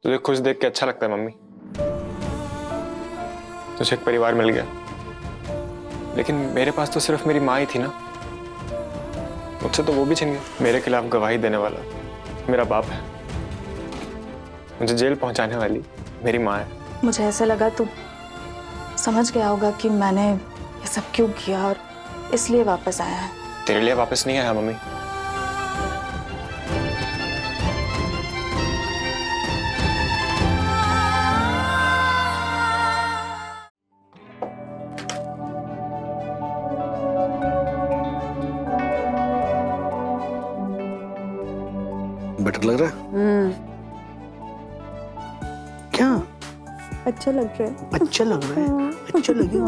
तुझे खुश देख के अच्छा लगता है मम्मी। तुझे एक परिवार मिल गया, लेकिन मेरे पास तो सिर्फ मेरी माँ ही थी ना। मुझसे तो वो भी छिन गया। मेरे खिलाफ गवाही देने वाला मेरा बाप है, मुझे जेल पहुंचाने वाली मेरी माँ है। मुझे ऐसा लगा तू समझ गया होगा कि मैंने ये सब क्यों किया और इसलिए वापस आया है। तेरे लिए वापस नहीं आया मम्मी। बेटर लग रहा है? क्या अच्छा लग रहा है। अच्छा लग रहा है? अच्छा लगे।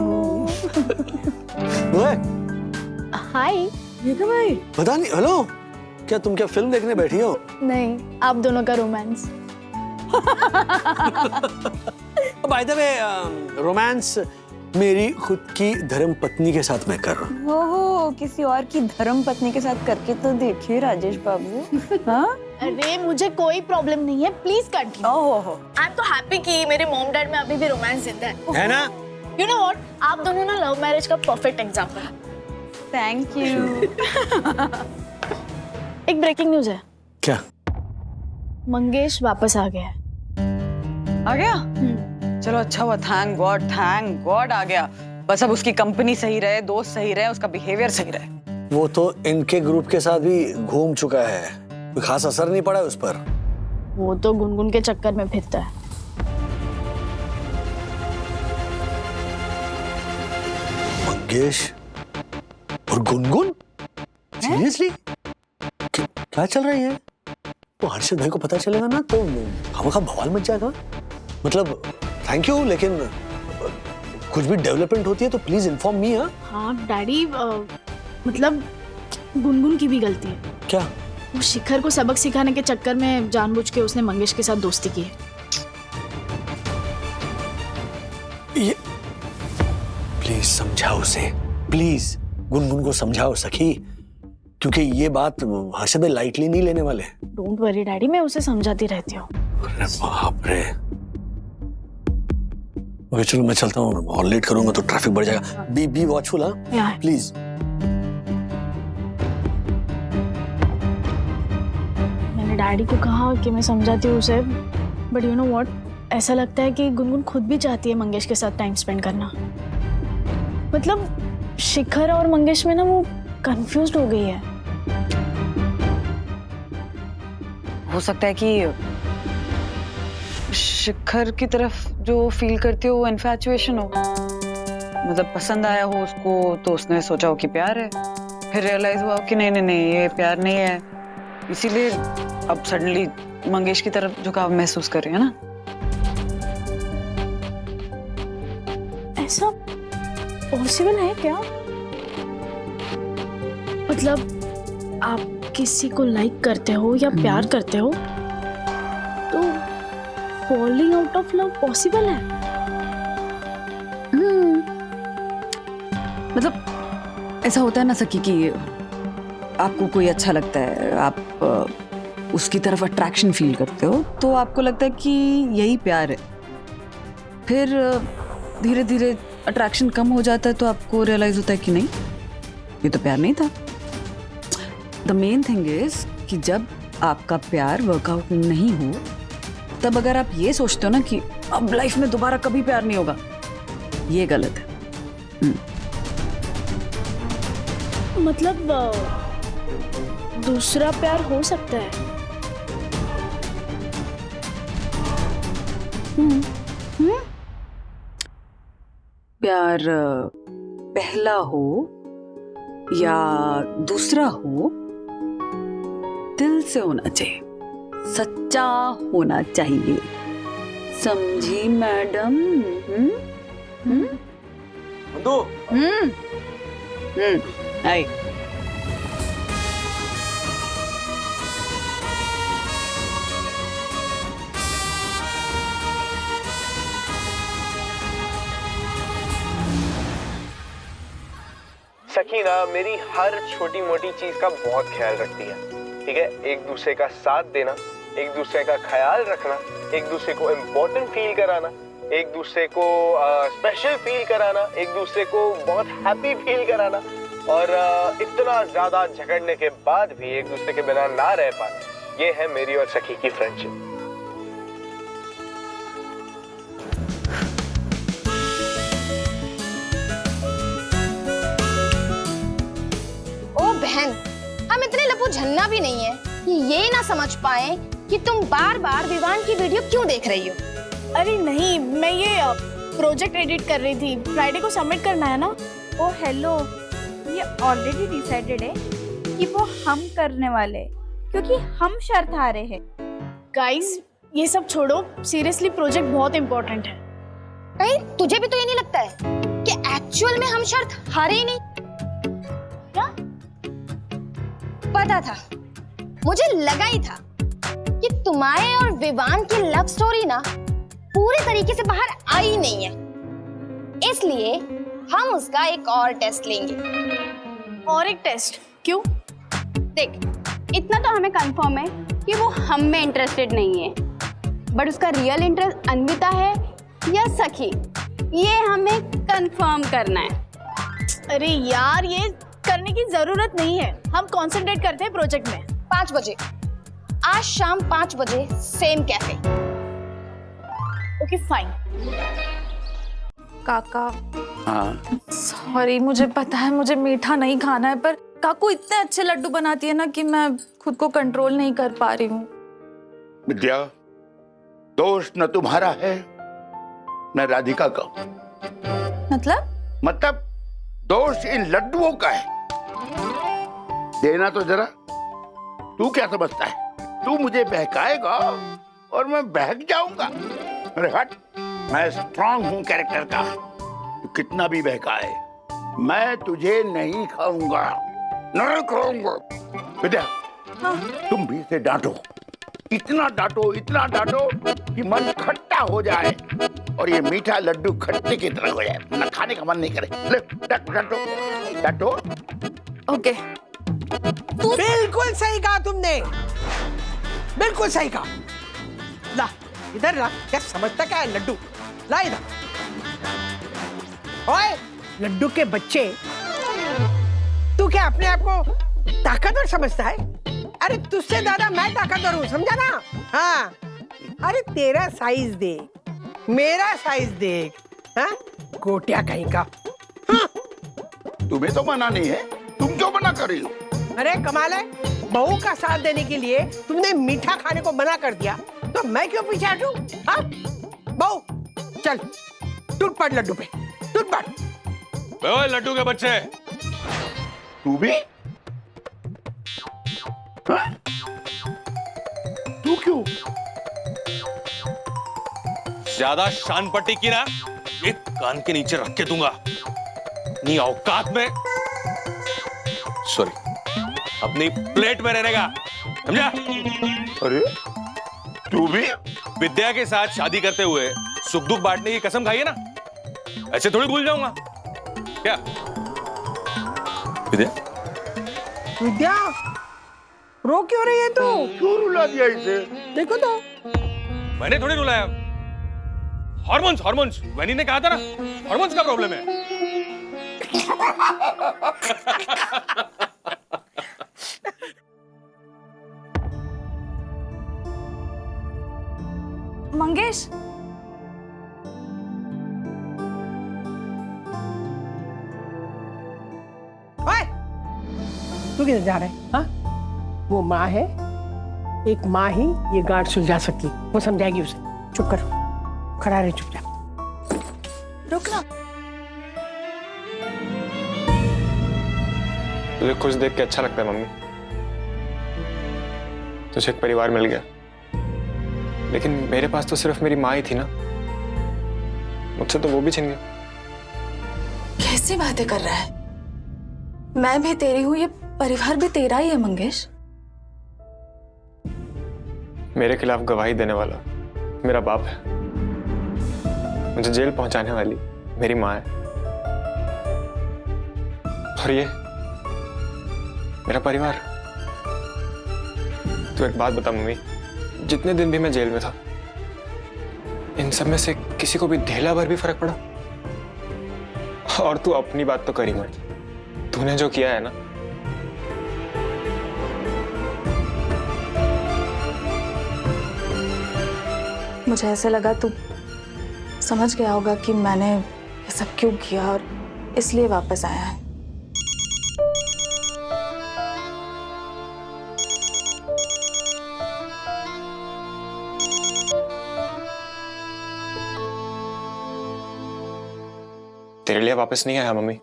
हाय। ये कब आई? पता नहीं। हेलो, क्या तुम क्या फिल्म देखने बैठी हो? नहीं, आप दोनों का romance. By the way, romance मेरी खुद की धर्म पत्नी के साथ मैं कर रहा हूँ। ओहो, किसी और की धर्म पत्नी के साथ करके तो देखिए राजेश बाबू। हाँ? अरे मुझे कोई प्रॉब्लम नहीं है, प्लीज कंटिन्यू। ओहो, आई एम तो हैप्पी कि मेरे मॉम डैड में अभी भी रोमांस जिंदा है ना? यू नो व्हाट, आप दोनों ना लव मैरिज का परफेक्ट एग्जांपल। Thank you. एक ब्रेकिंग न्यूज है। क्या? मंगेश वापस आ गया है। आ गया? चलो अच्छा हुआ, थैंक गॉड आ गया। बस अब उसकी कंपनी सही रहे, दोस्त सही रहे, उसका बिहेवियर सही रहे। वो तो इनके ग्रुप के साथ भी घूम चुका है, कोई खास असर नहीं पड़ा उस पर। वो तो गुनगुन के चक्कर में फिरता है। मंगेश और गुनगुन? सीरियसली? क्या चल रहा है? वो हर्षद भाई को पता चलेगा ना तो खामखा बवाल मच जाएगा। मतलब थैंक यू, लेकिन कुछ भी डेवलपमेंट होती है तो प्लीज इन्फॉर्म मी। हाँ डैडी, मतलब गुनगुन की भी गलती है। क्या? वो शिखर को सबक सिखाने के चक्कर में जानबूझ के उसने मंगेश के साथ दोस्ती की है। ये प्लीज समझाओ उसे, प्लीज गुनगुन को समझाओ सखी, क्योंकि ये बात हर्षद भाई लाइटली नहीं लेने वाले। डोंट वरी डैडी, मैं उसे समझाती रहती हूँ। अरे बाप रे। ओके चलो मैं चलता हूँ, और लेट करूंगा तो ट्रैफिक बढ़ जाएगा। Be watchful. हाँ प्लीज। मैंने डैडी को कहा कि मैं समझाती हूँ उसे, बट यू नो व्हाट, ऐसा लगता है कि गुनगुन खुद भी चाहती है मंगेश के साथ टाइम स्पेंड करना। मतलब शिखर और मंगेश में ना वो कंफ्यूज्ड हो गई है। हो सकता है कि शिखर की तरफ जो फील करती हो वो इन्फैचुएशन हो, मतलब पसंद आया हो उसको तो उसने सोचा हो कि प्यार है, फिर रियलाइज हुआ कि नहीं ये प्यार नहीं है, इसीलिए अब सडनली मंगेश की तरफ झुकाव महसूस कर रही है ना। ऐसा पॉसिबल है क्या? मतलब आप किसी को लाइक करते हो या प्यार करते हो तो falling out of love possible है? मतलब ऐसा होता है ना सखी कि आपको कोई अच्छा लगता है, आप उसकी तरफ अट्रैक्शन फील करते हो तो आपको लगता है कि यही प्यार है, फिर धीरे धीरे अट्रैक्शन कम हो जाता है तो आपको रियलाइज होता है कि नहीं ये तो प्यार नहीं था। द मेन थिंग इज कि जब आपका प्यार वर्कआउट नहीं हो तब अगर आप ये सोचते हो ना कि अब लाइफ में दोबारा कभी प्यार नहीं होगा, ये गलत है। मतलब दूसरा प्यार हो सकता है? प्यार पहला हो या दूसरा हो, दिल से होना चाहिए, सच्चा होना चाहिए, समझी मैडम? आई सकीना मेरी हर छोटी मोटी चीज का बहुत ख्याल रखती है, ठीक है? एक दूसरे का साथ देना एक दूसरे का ख्याल रखना, एक दूसरे को इम्पोर्टेंट फील कराना, एक दूसरे को स्पेशल फील कराना, एक दूसरे को बहुत हैप्पी फील कराना, और इतना ज्यादा झगड़ने के बाद भी एक दूसरे के बिना ना रह पाना, ये है मेरी और सखी की फ्रेंडशिप। ओ बहन, हम इतने लपू झन्ना भी नहीं है कि ये ना समझ पाए कि तुम बार बार विवान की वीडियो क्यों देख रही हो। अरे नहीं, मैं ये प्रोजेक्ट एडिट कर रही थी, फ्राइडे को सबमिट करना है ना। ओ हेलो, ये ऑलरेडी डिसाइडेड है कि वो हम करने वाले हैं, क्योंकि हम शर्त हारे हैं। गाइस, ये सब छोड़ो, सीरियसली प्रोजेक्ट बहुत इंपॉर्टेंट है। कहीं तुझे भी तो ये नहीं लगता है कि एक्चुअल में हम शर्त हारे ही नहीं? क्या? पता था, मुझे लगा ही था कि तुम्हारे और विवान की लव स्टोरी ना पूरे तरीके से बाहर आई नहीं है, इसलिए हम उसका एक और टेस्ट लेंगे। और एक टेस्ट? क्यों? देख, इतना तो हमें कंफर्म है कि वो हम में इंटरेस्टेड नहीं है, बट उसका रियल इंटरेस्ट अन्विता है या सखी, ये हमें कंफर्म करना है। अरे यार, ये करने की जरूरत नहीं है, हम कंसंट्रेट करते हैं प्रोजेक्ट में। 5 बजे, आज शाम 5 बजे, सेम कैफे। Okay fine. काका, हाँ सॉरी, मुझे पता है मुझे मीठा नहीं खाना है, पर काकू इतने अच्छे लड्डू बनाती है ना कि मैं खुद को कंट्रोल नहीं कर पा रही हूँ। विद्या, दोष न तुम्हारा है न राधिका का। मतलब दोष इन लड्डुओं का है। देना तो जरा। तू क्या समझता है, तू मुझे बहकाएगा और मैं बहक जाऊंगा? अरे हट, मैं स्ट्रांग हूं कैरेक्टर का। तू कितना भी बहकाए, मैं तुझे नहीं खाऊंगा, नहीं खाऊंगा। विद्या, तुम भी इसे डांटो, इतना डांटो कि मन खट्टा हो जाए और ये मीठा लड्डू खट्टे की तरह हो जाए, ना खाने का मन नहीं करे। ले, डांटो। ओके। बिल्कुल सही कहा तुमने, बिल्कुल सही कहा। ला इधर ला, क्या समझता क्या है लड्डू? ला इधर। ओए लड्डू के बच्चे, तू क्या अपने आप को ताकतवर समझता है? अरे तुझसे ज्यादा मैं ताकतवर हूँ, समझा ना? हाँ, अरे तेरा साइज देख, मेरा साइज देख, हाँ? गोटिया कहीं का। हाँ? तुम्हें तो मना नहीं है, तुम क्यों मना कर रही हो? अरे कमाल है, बहू का साथ देने के लिए तुमने मीठा खाने को मना कर दिया, तो मैं क्यों पीछे हटूं? हाँ? बहू चल, टूट पड़ लड्डू पे, टूट पड़। ओए लड्डू के बच्चे, तू भी? हाँ? तू क्यों? ज्यादा शान पट्टी की ना, एक कान के नीचे रख के दूंगा। नहीं औकात में, सॉरी, अपनी प्लेट में रहने का, समझा? अरे तू भी? विद्या के साथ शादी करते हुए सुख दुख बांटने की कसम खाई है ना, ऐसे थोड़ी भूल जाऊंगा क्या? विद्या, विद्या रो क्यों रही है तू? क्यों रुला दिया इसे? देखो तो। मैंने थोड़ी रुलाया, हार्मोन्स वैनी ने कहा था ना, हार्मोन्स का प्रॉब्लम है। मंगेश, ओए, तू किधर जा रहा है? हाँ? वो माँ है, एक माँ ही ये गांठ सुलझा सकती, वो समझाएगी उसे। चुप कर, खड़ा रहे चुपचाप। रुकना। तुझे खुश देख के अच्छा लगता है मम्मी, तुझे एक परिवार मिल गया, लेकिन मेरे पास तो सिर्फ मेरी माँ ही थी ना, मुझसे तो वो भी छिन गया। कैसी बातें कर रहा है? मैं भी तेरी हूँ, ये परिवार भी तेरा ही है मंगेश। मेरे खिलाफ गवाही देने वाला मेरा बाप है, मुझे जेल पहुंचाने वाली मेरी माँ है, और ये मेरा परिवार। तो एक बात बता मम्मी, जितने दिन भी मैं जेल में था, इन सब में से किसी को भी ढेला भर भी फर्क पड़ा? और तू अपनी बात तो करी मत, तूने जो किया है ना, मुझे ऐसे लगा तू समझ गया होगा कि मैंने ये सब क्यों किया और इसलिए वापस आया है। तेरे लिए वापस नहीं आया मम्मी।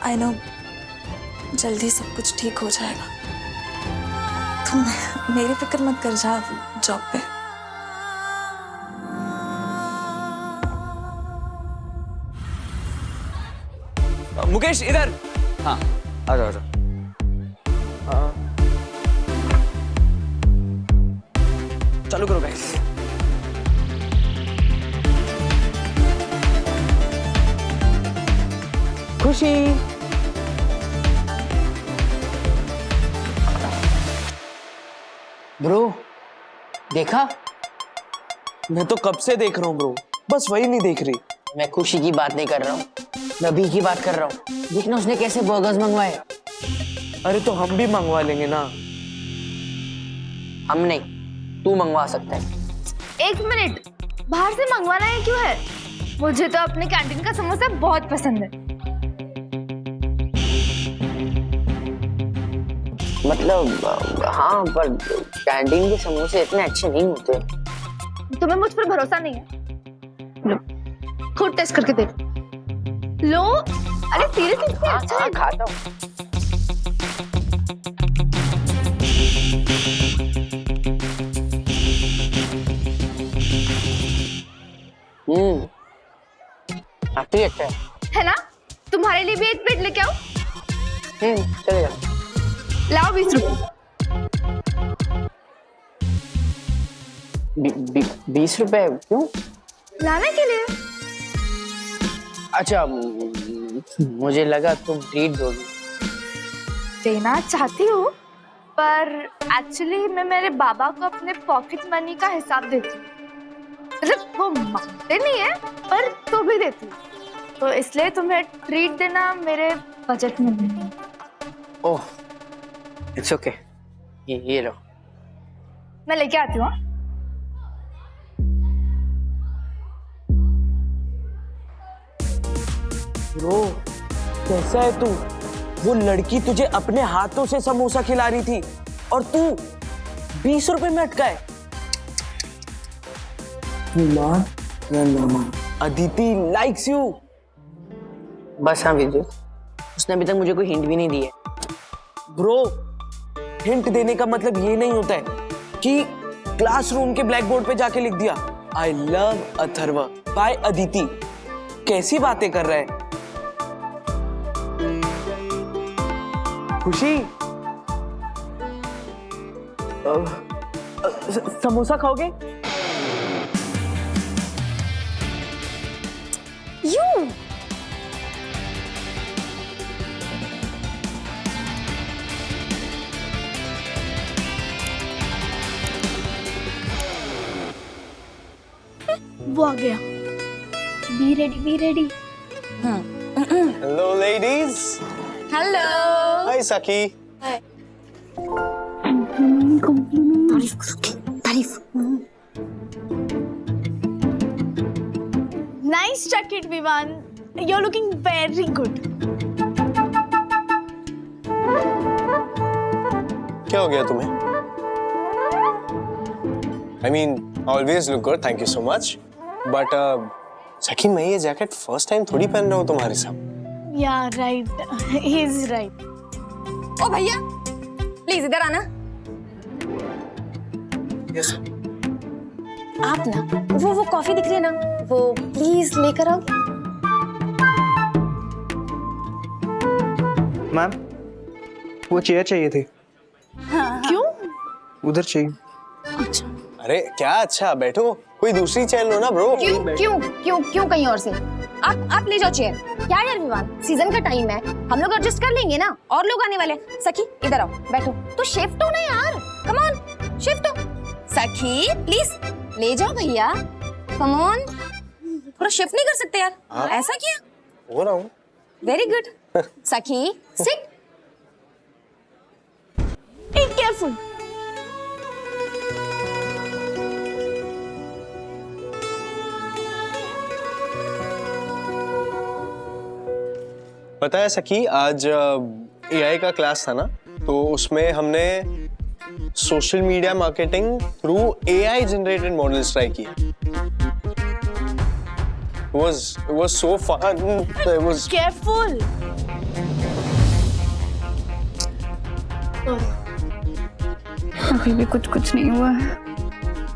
आई नो जल्दी सब कुछ ठीक हो जाएगा, तुम मेरी फिक्र मत कर, जा जॉब पे। मुकेश इधर। हाँ आ जाओ आ जाओ। चालू करो गाइस। खुशी ब्रो देखा? मैं तो कब से देख रहा हूँ ब्रो, बस वही नहीं देख रही। मैं खुशी की बात नहीं कर रहा हूँ, मैं अभी की बात कर रहा हूँ। देखना उसने कैसे बर्गर्स मंगवाए। अरे तो हम भी मंगवा लेंगे ना। हम नहीं, तू मंगवा सकता है। एक मिनट, बाहर से मंगवाना है क्यों है? मुझे तो अपने कैंटीन का समोसा बहुत पसंद है। मतलब हाँ, पर कैंटीन के समोसे इतने अच्छे नहीं होते। तुम्हें मुझ पर भरोसा नहीं है? लो, खुद टेस्ट करके देख लो। अरे सीरियसली इतने अच्छा है। खाता हूँ। काफी अच्छा है ना? तुम्हारे लिए भी एक प्लेट लेके आओ। चले जाओ। लाओ 20 रुपए। 20 रुपए क्यों? लाने के लिए। अच्छा, मुझे लगा तुम ट्रीट दोगी। देना चाहती हूँ, पर एक्चुअली मैं मेरे बाबा को अपने पॉकेट मनी का हिसाब देती हूँ। मतलब वो मांगते नहीं है, पर तो भी देती हूँ, तो इसलिए तुम्हें ट्रीट देना मेरे बजट में नहीं है। ओह, इट्स ओके। ये लो। मैं लेके आती हूँ। ब्रो कैसा है तू? वो लड़की तुझे अपने हाथों से समोसा खिला रही थी और तू 20 रुपए में अटका है। Aditi likes you. बस हाँ विजय, उसने अभी तक मुझे कोई हिंट भी नहीं दी है। ब्रो हिंट देने का मतलब ये नहीं होता है कि क्लासरूम के ब्लैक बोर्ड पे जाके लिख दिया I love Atharva bye Aditi. कैसी बातें कर रहा है? खुशी समोसा खाओगे? यू वो आ गया। Be ready, be ready. Hello ladies. Hello. Hi सखी। तारीफ। Nice jacket Vivaan, you are looking very good. क्या हो गया तुम्हें? I mean, always look good, thank you so much. But सखी, मैं ये जैकेट फर्स्ट टाइम थोड़ी पहन रहा हूँ तुम्हारे साथ। Yeah, right. He is right. ओ भैया, प्लीज इधर आना। Yes. आप ना वो कॉफी दिख रही है ना, वो प्लीज लेकर आओ। मैम वो चेयर चाहिए थी। क्यों? उधर चाहिए। अच्छा अरे क्या अच्छा, बैठो, कोई दूसरी चेयर लो ना ब्रो। क्यों क्यों क्यों क्यों कहीं और से? आप ले जाओ चेयर। क्या यार विवान, सीजन का टाइम है, हम लोग एडजस्ट कर लेंगे ना, और लोग आने वाले हैं। सखी इधर आओ, बैठो। तो शिफ्ट हो ना यार, कम ऑन शिफ्ट हो। सखी प्लीज ले जाओ भैया, कम ऑन। थोड़ा शिफ्ट नहीं कर सकते यार? ऐसा क्या हो रहा हूँ। Very good. सखी सिट। Be careful. पता है सखी, आज एआई का क्लास था ना, तो उसमें हमने social media marketing through AI generated models try किया। It was so fun. It was careful. अभी भी कुछ नहीं हुआ है।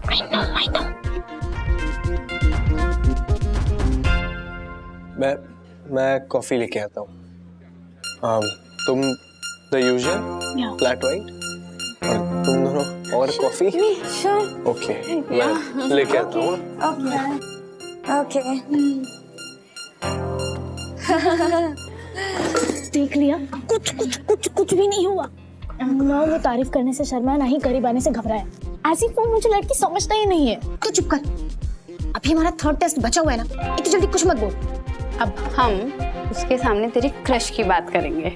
I know. मैं कॉफी लेके आता हूँ। तुम द यूजुअल फ्लैट वाइट, और तुम दोनों और कॉफी। ओके, मैं लेके आता हूँ। ओके। देख लिया, कुछ भी नहीं हुआ। ना वो तारीफ करने से शर्मा, ना ही करीब आने से घबराया। ऐसी फोन मुझे लड़की समझता ही नहीं है। तो चुप कर, अभी हमारा थर्ड टेस्ट बचा हुआ है ना, इतनी जल्दी कुछ मत बोल। अब हम उसके सामने तेरी क्रश की बात करेंगे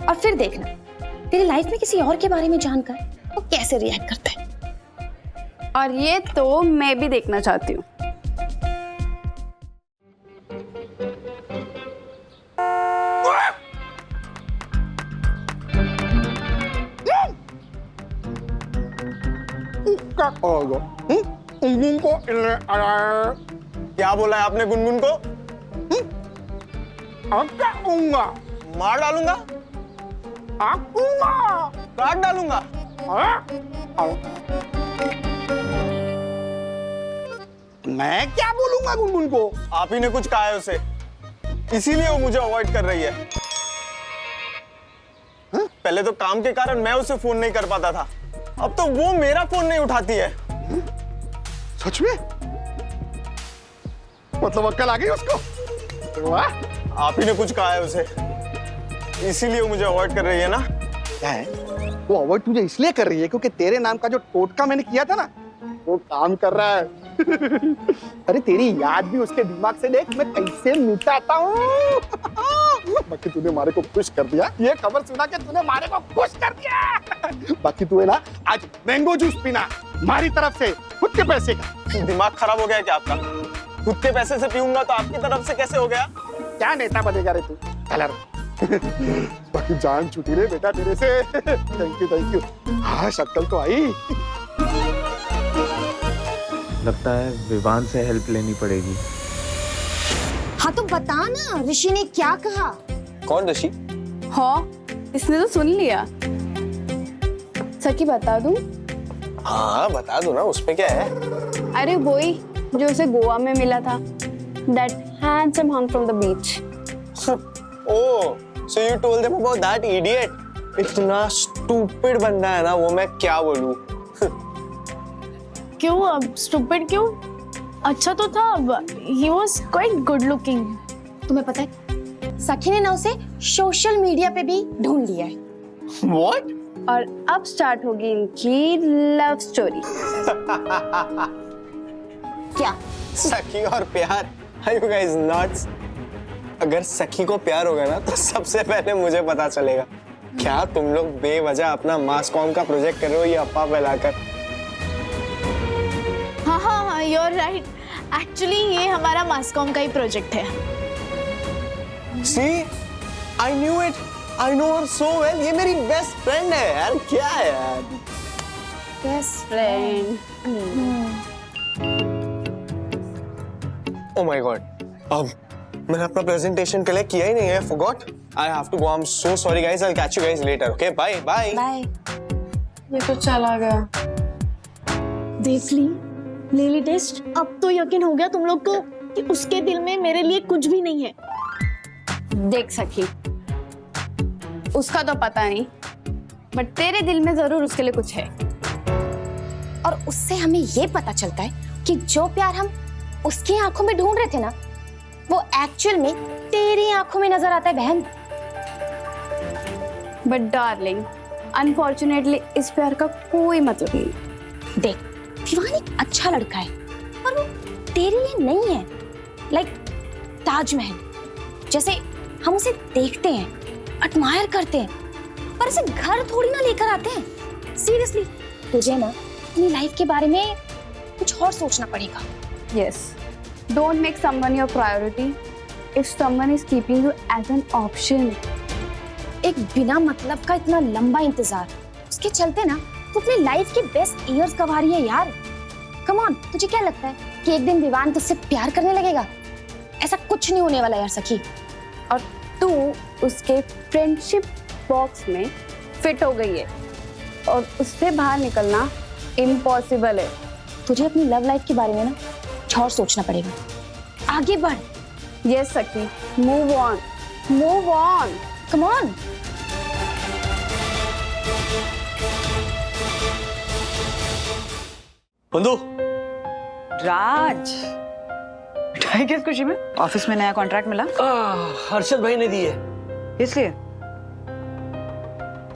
और फिर देखना तेरी लाइफ में किसी और के बारे में जानकर वो कैसे रिएक्ट करता है। और ये तो मैं भी देखना चाहती हूँ। क्या बोला है आपने गुनगुन को? मार डालूंगा, काट डालूंगा। मैं क्या बोलूंगा गुनगुन को? आप ही ने कुछ कहा है उसे, इसीलिए वो मुझे अवॉइड कर रही है। पहले तो काम के कारण मैं उसे फोन नहीं कर पाता था, अब तो वो मेरा फोन नहीं उठाती है। सच में? मतलब अक्ल आ गई उसको? वाह! आप ही ने कुछ कहा है उसे, इसीलिए वो मुझे अवॉइड कर रही है ना। क्या है? वो अवॉइड तुझे इसलिए कर रही है क्योंकि तेरे नाम का जो टोटका मैंने किया था ना, वो काम कर रहा है। अरे तेरी याद भी उसके दिमाग से देख मैं कैसे मिटाता हूँ। बाकी तूने मारे को खुश कर दिया, ये खबर सुना के तूने मारे को खुश कर दिया। बाकी तू है ना आज मैंगो जूस पीना हमारी तरफ से, खुद के पैसे का। दिमाग खराब हो गया क्या आपका? खुद के पैसे से पीऊंगा तो आपकी तरफ से कैसे हो गया? क्या नेता बनेगा रे तू? कलर। बाकी जान छुटी रे बेटा तेरे से। Thank you. हाँ शक्ल तो आई। लगता है विवान से हेल्प लेनी पड़ेगी। हाँ तो बता ना, ऋषि ने क्या कहा? कौन ऋषि? हाँ, इसने तो सुन लिया। सखी बता दूं? हाँ बता दो ना, उसमें क्या है? अरे वही जो उसे गोवा में मिला था, that handsome hunk from the beach. Oh, so you told them about that idiot? इतना stupid बंदा है ना वो, मैं क्या बोलूं? क्यों अब स्टूपिड क्यों? अच्छा तो था, he was quite good looking. तुम्हें पता है सखी ने ना उसे सोशल मीडिया पे भी ढूंढ लिया है। What? और अब स्टार्ट होगी इनकी लव स्टोरी। क्या? सखी और प्यार? Are you guys nuts? अगर सखी को प्यार होगा ना तो सबसे पहले मुझे पता चलेगा। क्या तुम लोग बेवजह अपना मास कॉम का प्रोजेक्ट कर रहे हो ये अफवाह फैलाकर? हाँ, you're right. Actually ये हमारा मासकॉम का ही प्रोजेक्ट है। See, I knew it. I know her so well. ये मेरी बेस्ट फ्रेंड है यार, क्या है यार? Best friend. Oh my God. अब मैंने अपना प्रेजेंटेशन के लिए किया ही नहीं है, forgot. I have to go. I'm so sorry guys. I'll catch you guys later. Okay? Bye. Bye. Bye. ये तो चला गया। देख ली, ले ली टेस्ट। अब तो यकीन हो गया तुम लोग को कि उसके दिल में मेरे लिए कुछ भी नहीं है। देख सखी, उसका तो पता नहीं, बट तेरे दिल में जरूर उसके लिए कुछ है। और उससे हमें ये पता चलता है कि जो प्यार हम उसकी आंखों में ढूंढ रहे थे ना, वो एक्चुअल में तेरी आंखों में नजर आता है बहन। बट डार्लिंग, अनफॉर्चुनेटली इस प्यार का कोई मतलब नहीं। देख, विवान एक अच्छा लड़का है पर वो तेरे लिए नहीं है। लाइक ताजमहल, जैसे हम उसे देखते हैं, एडमायर करते हैं, पर इसे घर थोड़ी ना लेकर आते हैं। सीरियसली, तुझे ना अपनी लाइफ के बारे में कुछ और सोचना पड़ेगा। Yes, don't make someone your priority if someone is keeping you as an option. एक बिना मतलब का इतना लंबा इंतजार, उसके चलते ना तू अपनी लाइफ के बेस्ट ईयर्स गंवा रही है यार। कम ऑन, तुझे क्या लगता है कि एक दिन विवान तुझसे प्यार करने लगेगा? ऐसा कुछ नहीं होने वाला यार सखी। और तू उसके फ्रेंडशिप बॉक्स में फिट हो गई है और उससे बाहर निकलना इम्पॉसिबल है। तुझे अपनी लव लाइफ के बारे में ना कुछ और सोचना पड़ेगा। आगे बढ़। यस सखी, move on, move on, come on. बंधु, राज, मिठाई किस खुशी में? ऑफिस में नया कॉन्ट्रैक्ट मिला? हर्षद भाई ने दी है। इसलिए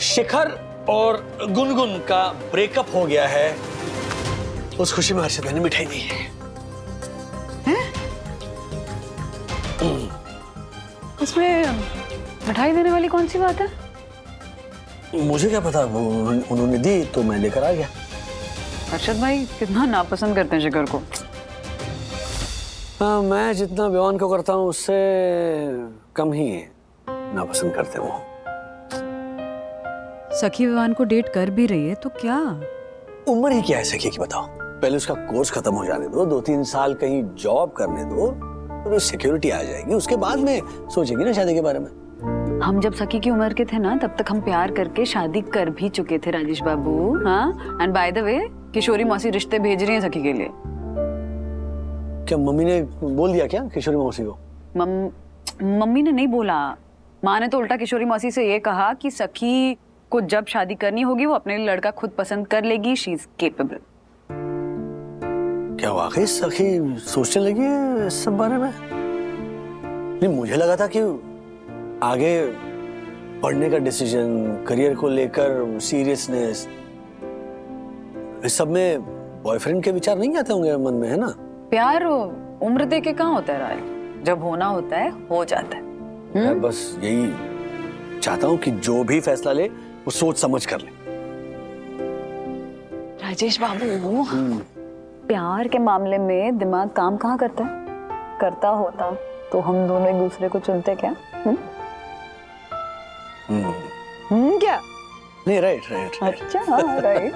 शिखर और गुनगुन का ब्रेकअप हो गया है, उस खुशी में हर्षद भाई ने मिठाई दी है। उसमें मिठाई देने वाली कौन सी बात है? मुझे क्या पता, उन्होंने दी तो मैं लेकर आ गया। हर्षद भाई कितना नापसंद करते हैं शिखर को। हाँ, मैं जितना विवान को करता हूँ उससे कम ही नापसंद करते हो। सखी विवान को डेट कर भी रही है तो क्या? उम्र ही क्या है सखी की, बताओ। पहले उसका कोर्स खत्म हो जाने दो, 2-3 साल कहीं जॉब करने दो, तो सिक्योरिटी आ जाएगी, उसके बाद में सोचेगी ना शादी के बारे में। हम जब सखी की उम्र के थे ना, तब तक हम प्यार करके शादी कर भी चुके थे राजेश बाबू। हाँ, एंड बाय द वे, किशोरी मौसी रिश्ते भेज रही हैं सखी के लिए। क्या मम्मी ने बोल दिया क्या किशोरी मौसी को? मम्मी ने नहीं बोला, माँ ने तो उल्टा किशोरी मौसी से ये कहा कि सखी को जब शादी करनी होगी वो अपने लिए लड़का खुद पसंद कर लेगी, शी इज केपेबल। क्या वाकई सखी सोचने लगी है इस सब बारे में? नहीं, मुझे लगा था कि आगे पढ़ने का डिसीजन, करियर को लेकर सीरियसनेस, इस सब में बॉयफ्रेंड के विचार नहीं आते होंगे मन में, है ना? प्यार उम्र दे के कहाँ होता है राय, जब होना होता है हो जाता है। मैं बस यही चाहता हूँ कि जो भी फैसला ले वो सोच समझ कर ले। राजेश बाबू, प्यार के मामले में दिमाग काम कहाँ करता है? करता होता तो हम दोनों एक दूसरे को चुनते क्या? क्या? नहीं, राइट। अच्छा, हाँ, राइट।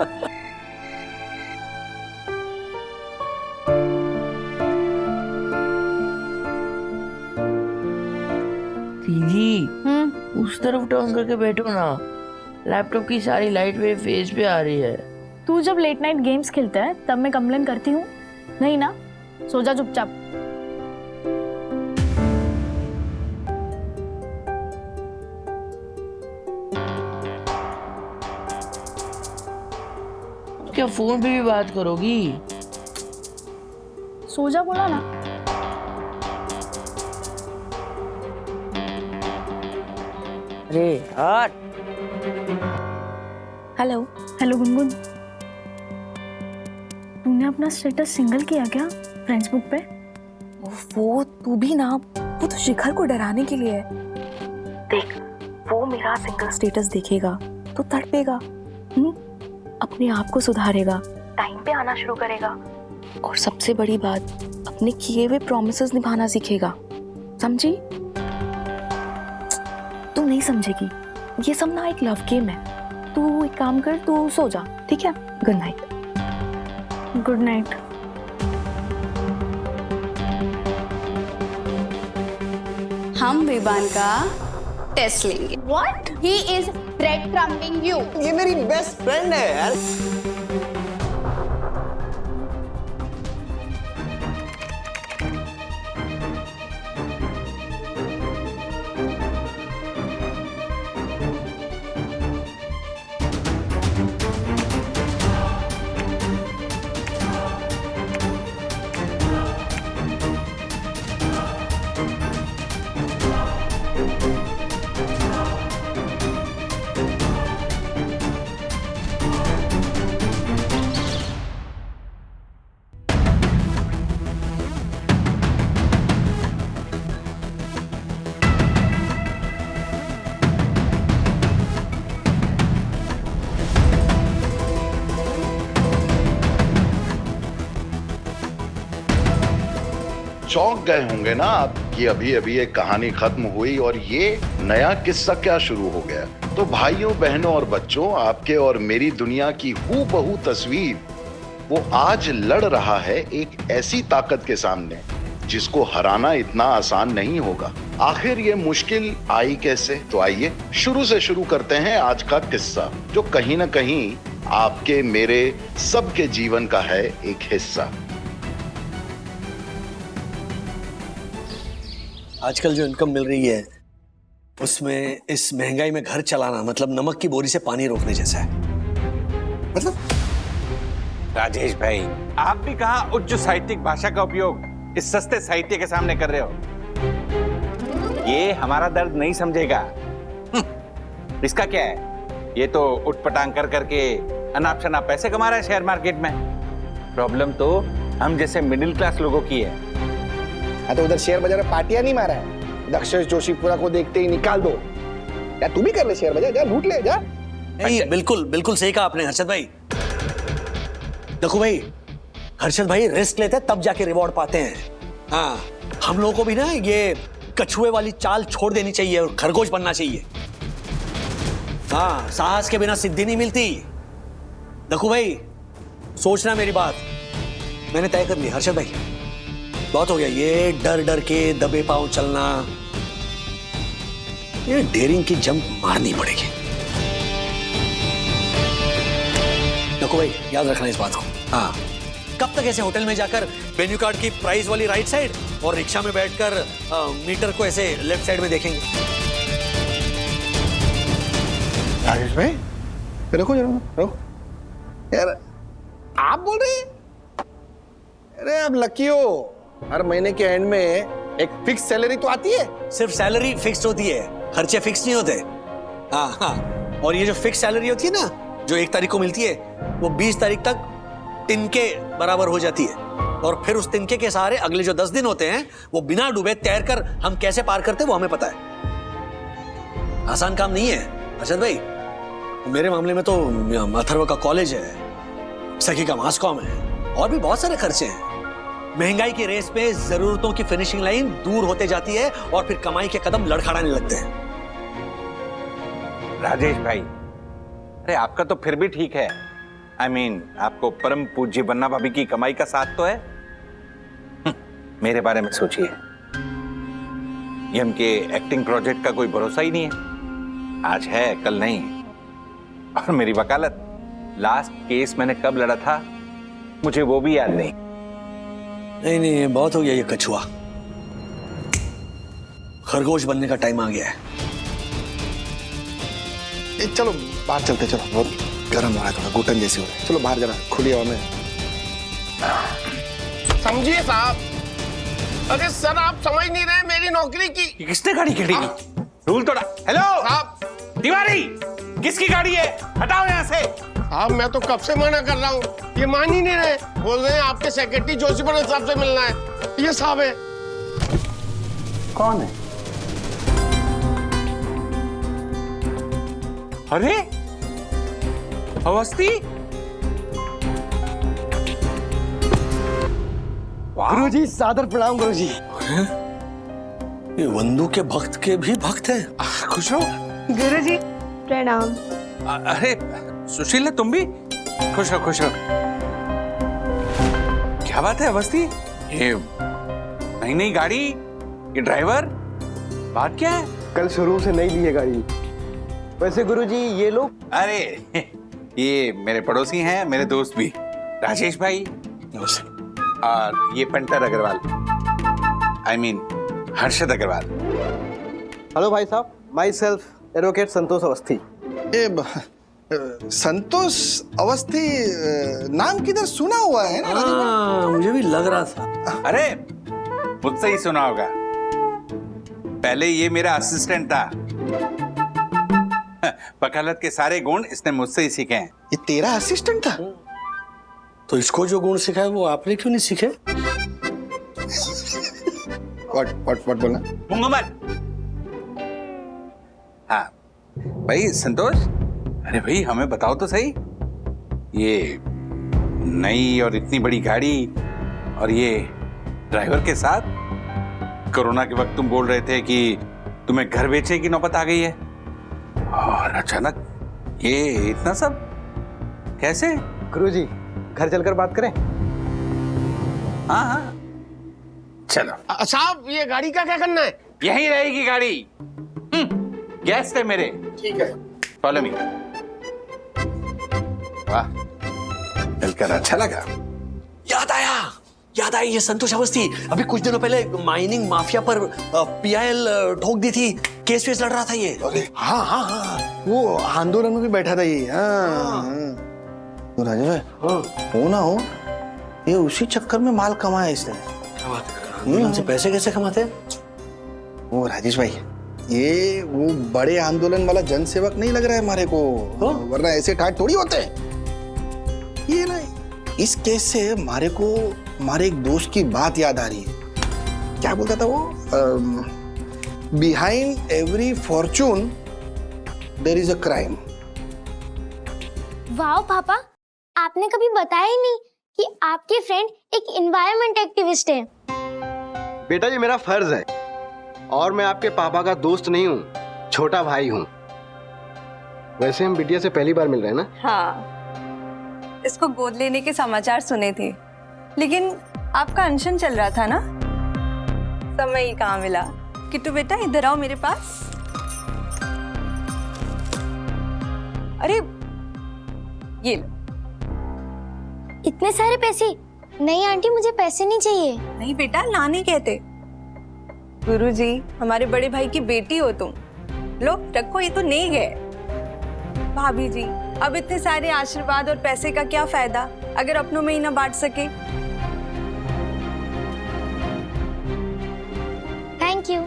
उस तरफ टर्न करके बैठो ना, लैपटॉप की सारी लाइट मेरे फेस पे आ रही है। तू जब लेट नाइट गेम्स खेलता है तब मैं कंप्लेन करती हूँ? नहीं ना, सो जा चुपचाप। क्या फोन पे भी बात करोगी? सो जा बोला ना। अरे यार। हेलो गुनगुन, तूने अपना स्टेटस सिंगल किया क्या फ्रेंड्स बुक पे? वो तू भी ना, वो तो शिखर को डराने के लिए है। देख, वो मेरा सिंगल स्टेटस देखेगा तो तड़पेगा, अपने आप को सुधारेगा, टाइम पे आना शुरू करेगा, और सबसे बड़ी बात, अपने किए हुए प्रॉमिसेस निभाना सीखेगा। समझी? तू नहीं समझेगी, ये सब ना एक लव गेम है। तू एक काम कर, तू सो जा, ठीक है? Good night. Good night. हम विवान का टेस्ट लेंगे। What? He is breadcrumbing you. ये मेरी बेस्ट फ्रेंड है यार। चौंक गए होंगे ना आप कि अभी अभी एक कहानी खत्म हुई और ये नया किस्सा क्या शुरू हो गया। तो भाइयों बहनों और बच्चों, आपके और मेरी दुनिया की हूबहू तस्वीर वो आज लड़ रहा है एक ऐसी ताकत के सामने जिसको हराना इतना आसान नहीं होगा। आखिर ये मुश्किल आई कैसे? तो आइए शुरू से शुरू करते हैं आज का किस्सा, जो कहीं ना कहीं आपके मेरे सबके जीवन का है एक हिस्सा। आजकल जो इनकम मिल रही है उसमें इस महंगाई में घर चलाना मतलब नमक की बोरी से पानी रोकने जैसा है। मतलब राजेश भाई, आप भी कहाँ उच्च साहित्यिक भाषा का उपयोग इस सस्ते साहित्य के सामने कर रहे हो। ये हमारा दर्द नहीं समझेगा। इसका क्या है, ये तो उठपटांग कर करके अनाप शनाप पैसे कमा रहा है शेयर मार्केट में। प्रॉब्लम तो हम जैसे मिडिल क्लास लोगों की है। तो उधर शेयर बाजार में पार्टियां नहीं मारा है, दक्षेश जोशीपुरा को देखते ही निकाल दो। या तू भी कर ले शेयर बाजार, जा लूट ले जा। नहीं, बिल्कुल बिल्कुल सही कहा आपने हर्षद भाई। देखो भाई, हर्षद भाई रिस्क लेते हैं तब जाके रिवॉर्ड पाते हैं। हाँ, हम लोगों को भी ना ये कछुए वाली चाल छोड़ देनी चाहिए और खरगोश बनना चाहिए। हाँ, साहस के बिना सिद्धि नहीं मिलती। देखो भाई, सोचना मेरी बात, मैंने तय कर लिया हर्षद भाई, बहुत हो गया ये डर डर के दबे पांव चलना। ये डेयरिंग की जंप मारनी पड़ेगी। देखो भाई, याद रखना इस बात को। हाँ, कब तक ऐसे होटल में जाकर मेन्यू कार्ड की प्राइस वाली राइट साइड और रिक्शा में बैठकर मीटर को ऐसे लेफ्ट साइड में देखेंगे। राजेश भाई रुको जरा, रुको यार, आप बोल रहे हैं? अरे आप लकी हो, हर महीने के एंड में एक फिक्स सैलरी तो आती है। सिर्फ सैलरी फिक्स होती है, खर्चे फिक्स नहीं होते। हाँ हाँ, और ये जो फिक्स सैलरी होती है ना, जो 1 तारीख को मिलती है, वो 20 तारीख तक तिनके बराबर हो जाती है। और फिर उस तिनके के सहारे अगले जो 10 दिन होते हैं वो बिना डूबे तैर कर हम कैसे पार करते हैं वो हमें पता है। आसान काम नहीं है अर्षद भाई। मेरे मामले में तो अथर्व का कॉलेज है, सखी का मास कॉम है, और भी बहुत सारे खर्चे हैं। महंगाई की रेस पे जरूरतों की फिनिशिंग लाइन दूर होते जाती है और फिर कमाई के कदम लड़खड़ाने लगते हैं। राजेश भाई, अरे आपका तो फिर भी ठीक है। I mean, आपको परम पूज्य बन्ना भाभी की कमाई का साथ तो है। मेरे बारे में सोचिए, ये उनके एक्टिंग प्रोजेक्ट का कोई भरोसा ही नहीं है। आज है कल नहीं। और मेरी वकालत, लास्ट केस मैंने कब लड़ा था मुझे वो भी याद नहीं। नहीं, बहुत हो गया ये कछुआ। खरगोश बनने का टाइम आ गया है। चलो बाहर चलते, चलो बहुत गर्म हो रहा है, थोड़ा घुटन जैसी हो रही है। चलो बाहर जरा खुली हवा में। समझिए साहब। अरे सर, आप समझ नहीं रहे मेरी नौकरी की। किसने गाड़ी खड़ी की? रूल तोड़ा। हेलो साहब, तिवारी, किसकी गाड़ी है? हटाओ यहाँ से। साहब मैं तो कब से मना कर रहा हूँ, ये मान ही नहीं रहे। बोल रहे हैं आपके सेक्रेटरी जोशीपुरा साहब से मिलना है। ये साहब है। कौन है? अरे अवस्थी, गुरुजी सादर प्रणाम गुरुजी। ये वंदू के भक्त के भी भक्त हैं। खुश रहो। गुरुजी प्रणाम। अरे सुशील, तुम भी खुश रहो, खुश रहो। क्या बात है अवस्थी, ये नई नई गाड़ी, ये ड्राइवर, बात क्या है? कल शोरूम से नई ली है गाड़ी। वैसे गुरुजी ये लोग? अरे ये मेरे पड़ोसी हैं, मेरे दोस्त भी, राजेश भाई और ये punter Agrawal, I mean Harshad Agrawal. Hello भाई साहब, my self advocate Santosh Awasthi. Santosh Awasthi नाम किधर सुना हुआ है ना? मुझे भी लग रहा था। अरे मुझसे ही सुना होगा। पहले ये मेरा असिस्टेंट था। वकालत के सारे गुण इसने मुझसे ही सीखे हैं। ये तेरा असिस्टेंट था? तो इसको जो गुण सिखाए वो आपने क्यों नहीं सीखे? व्हाट बोला? मूंगा मत। हाँ भाई संतोष, अरे भाई हमें बताओ तो सही, ये नई और इतनी बड़ी गाड़ी और ये ड्राइवर के साथ, कोरोना के वक्त तुम बोल रहे थे कि तुम्हें घर बेचने की नौबत आ गई है और अचानक ये इतना सब कैसे? गुरुजी घर चलकर बात करें? हाँ हाँ चलो। साहब ये गाड़ी का क्या करना है? यहीं रहेगी गाड़ी। गेस्ट है मेरे। ठीक है, फॉलो मी। वाह मिलकर अच्छा लगा। याद आई ये संतोष अवस्थी अभी कुछ दिनों पहले माइनिंग माफिया पर पीआईएल ठोक दी थी, केस वेस लड़ रहा था ये। हाँ वो आंदोलन में भी बैठा था ये। हाँ। तो राजेश भाई हो ना हो, ये उसी चक्कर में माल कमाया इसने। हमसे पैसे कैसे कमाते हैं? वो राजेश भाई, ये वो बड़े आंदोलन वाला जनसेवक नहीं लग रहा है हमारे को, वरना ऐसे ठाट थोड़ी होते हैं। ये ना, इस केस से हमारे को हमारे एक दोस्त की बात याद आ रही है। क्या बोलता था वो? Behind every fortune there is a crime. वाह पापा, आपने कभी बताया ही नहीं कि आपके फ्रेंड एक एनवायरनमेंट एक्टिविस्ट है। बेटा ये मेरा फर्ज है, और मैं आपके पापा का दोस्त नहीं हूँ, छोटा भाई हूँ। वैसे हम बिटिया से पहली बार मिल रहे हैं ना? हाँ, इसको गोद लेने के समाचार सुने थे, लेकिन आपका अनशन चल रहा था ना, समय ही कहाँ मिला। किट्टू बेटा इधर आओ मेरे पास। अरे ये लो। इतने सारे पैसे? नहीं आंटी, मुझे पैसे नहीं चाहिए। नहीं बेटा, ना नहीं कहते। गुरुजी, हमारे बड़े भाई की बेटी हो तुम। लो रखो, ये तो नहीं गए। भाभी जी, अब इतने सारे आशीर्वाद और पैसे का क्या फायदा अगर अपनों में ही ना बांट सके। Thank you.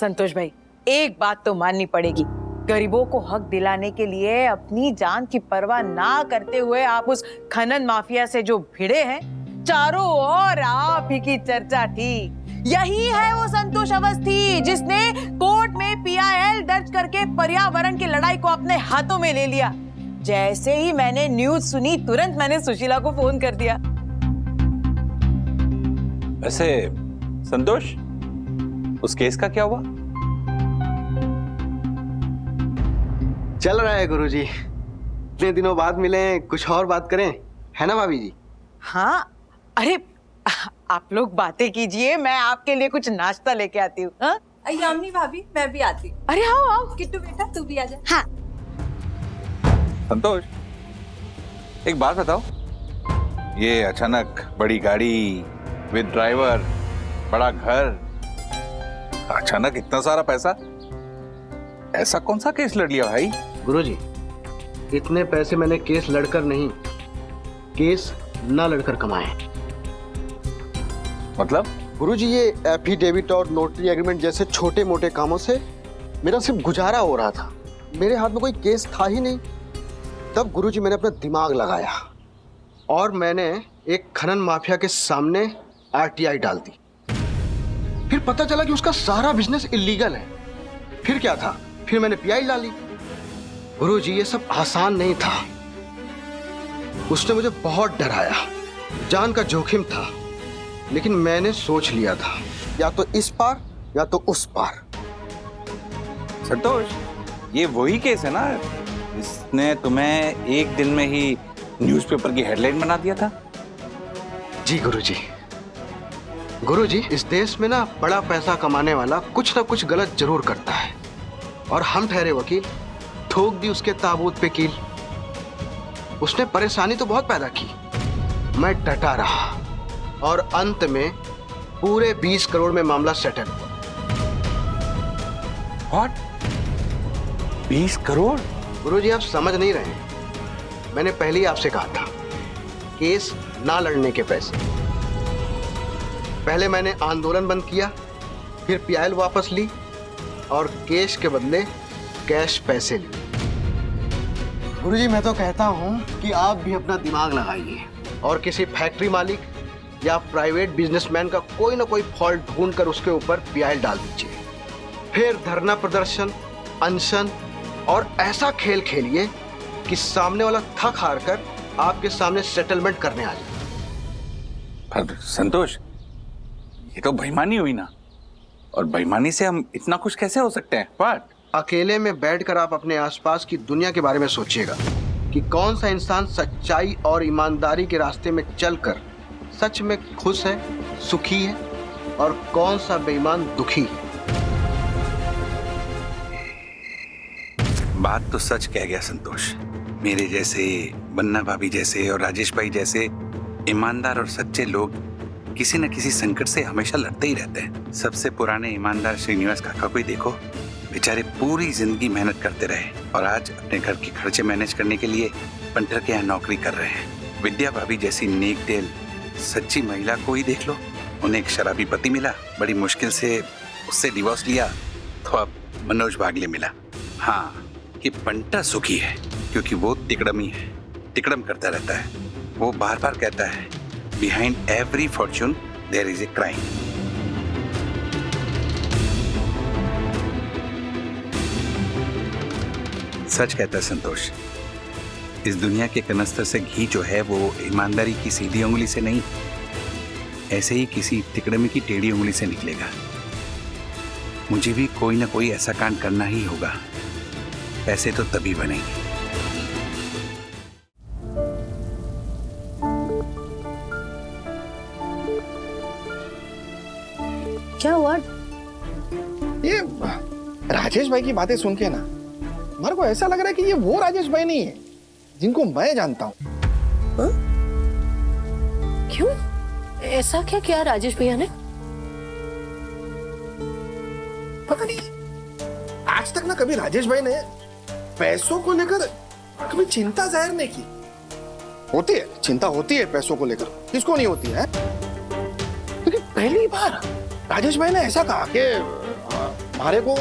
संतोष भाई, एक बात तो माननी पड़ेगी, गरीबों को हक दिलाने के लिए अपनी जान की परवाह ना करते हुए आप उस खनन माफिया से जो भिड़े हैं, चारों ओर आप ही की चर्चा थी। यही है वो संतोष अवस्थी जिसने कोर्ट में पीआईएल दर्ज करके पर्यावरण की लड़ाई को अपने हाथों में ले लिया। जैसे ही मैंने न्यूज सुनी, तुरंत मैंने सुशीला को फोन कर दिया। वैसे संतोष, उस केस का क्या हुआ? चल रहा है गुरुजी, इतने दिनों बाद मिले, कुछ और बात करें, है ना भाभी जी? हाँ, अरे आप लोग बातें कीजिए, मैं आपके लिए कुछ नाश्ता लेके आती हूँ। हाँ? यामिनी भाभी, मैं भी आती हूँ। अरे आओ आओ। किट्टू बेटा तू भी आ जा। हाँ। संतोष, एक बात बताओ, ये अचानक बड़ी गाड़ी विद ड्राइवर, बड़ा घर, अचानक इतना सारा पैसा, ऐसा कौन सा केस लड़ लिया भाई? गुरुजी, इतने पैसे मैंने केस लड़कर नहीं, केस ना लड़कर कमाए। मतलब? गुरुजी, ये एफिडेविट और नोटरी एग्रीमेंट जैसे छोटे मोटे कामों से मेरा सिर्फ गुजारा हो रहा था। मेरे हाथ में कोई केस था ही नहीं। तब गुरुजी मैंने अपना दिमाग लगाया और मैंने एक खनन माफिया के सामने आरटीआई डाल दी। फिर पता चला कि उसका सारा बिजनेस इलीगल है। फिर क्या था? फिर मैंने पीआई डाली। गुरुजी, ये सब आसान नहीं था। उसने मुझे बहुत डराया, जान का जोखिम था, लेकिन मैंने सोच लिया था, या तो इस पार या तो उस पार। संतोष, ये वही केस है ना जिसने तुम्हें एक दिन में ही न्यूज़पेपर की हेडलाइन बना दिया था? जी गुरुजी। गुरुजी, इस देश में ना बड़ा पैसा कमाने वाला कुछ ना कुछ गलत जरूर करता है, और हम ठहरे वकील ठोक दी उसके ताबूत पे कील। उसने परेशानी तो बहुत पैदा की, मैं डटा रहा, और अंत में पूरे 20 करोड़ में मामला सेटल। What? 20 करोड़? गुरुजी, आप समझ नहीं रहे। मैंने पहले ही आपसे कहा था, केस ना लड़ने के पैसे। पहले मैंने आंदोलन बंद किया, फिर पियाल वापस ली और कैश के बदले कैश पैसे ली। गुरुजी मैं तो कहता हूँ कि आप भी अपना दिमाग लगाइए और किसी फैक्ट्री मालिक या प्राइवेट बिजनेसमैन का कोई ना कोई फॉल्ट ढूंढ कर उसके ऊपर पियाल डाल दीजिए। फिर धरना प्रदर्शन, अनशन और ऐसा खेल खेलिए कि सामने वाला थक हार कर आपके सामने सेटलमेंट करने आ जाए। पर संतोष, ये तो बेईमानी हुई ना, और बेईमानी से हम इतना खुश कैसे हो सकते हैं? व्हाट? अकेले में बैठकर आप अपने आसपास की दुनिया के बारे में सोचिएगा कि कौन सा इंसान सच्चाई और ईमानदारी के रास्ते में चलकर सच में खुश है, सुखी है, और कौन सा बेईमान दुखी है। बात तो सच कह गया संतोष। मेरे जैसे, बन्ना भाभी जैसे और राजेश भाई जैसे ईमानदार और सच्चे लोग किसी न किसी संकट से हमेशा लड़ते ही रहते हैं। सबसे पुराने ईमानदार श्रीनिवास काका को ही देखो, बेचारे पूरी जिंदगी मेहनत करते रहे और आज अपने घर के खर्चे मैनेज करने के लिए पंटर के यहाँ नौकरी कर रहे हैं। विद्या भाभी जैसी नेक दिल सच्ची महिला को ही देख लो, उन्हें एक शराबी पति मिला, बड़ी मुश्किल से उससे डिवोर्स लिया, तो अब मनोज भागले मिला। हाँ, ये पंटर सुखी है क्योंकि वो तिकड़मी है, तिकड़म करता रहता है। वो बार बार कहता है, behind every fortune there is a crime. सच कहता है संतोष, इस दुनिया के कनस्तर से घी जो है वो ईमानदारी की सीधी उंगली से नहीं, ऐसे ही किसी तिकड़मी की टेढ़ी उंगली से निकलेगा। मुझे भी कोई ना कोई ऐसा कांड करना ही होगा, पैसे तो तभी बनेंगे। क्या हुआ? ये राजेश भाई की बातें सुन के ना मेरे को ऐसा लग रहा है कि ये वो राजेश भाई नहीं है जिनको मैं जानता हूँ। क्यों? ऐसा क्या किया राजेश भैया ने? पता नहीं, आज तक ना कभी राजेश भाई ने पैसों को लेकर कभी चिंता जाहिर नहीं की। होती है चिंता, होती है पैसों को लेकर, किसको नहीं होती है, लेकिन पहली बार राजेश भाई ने ऐसा कहा कि हमारे को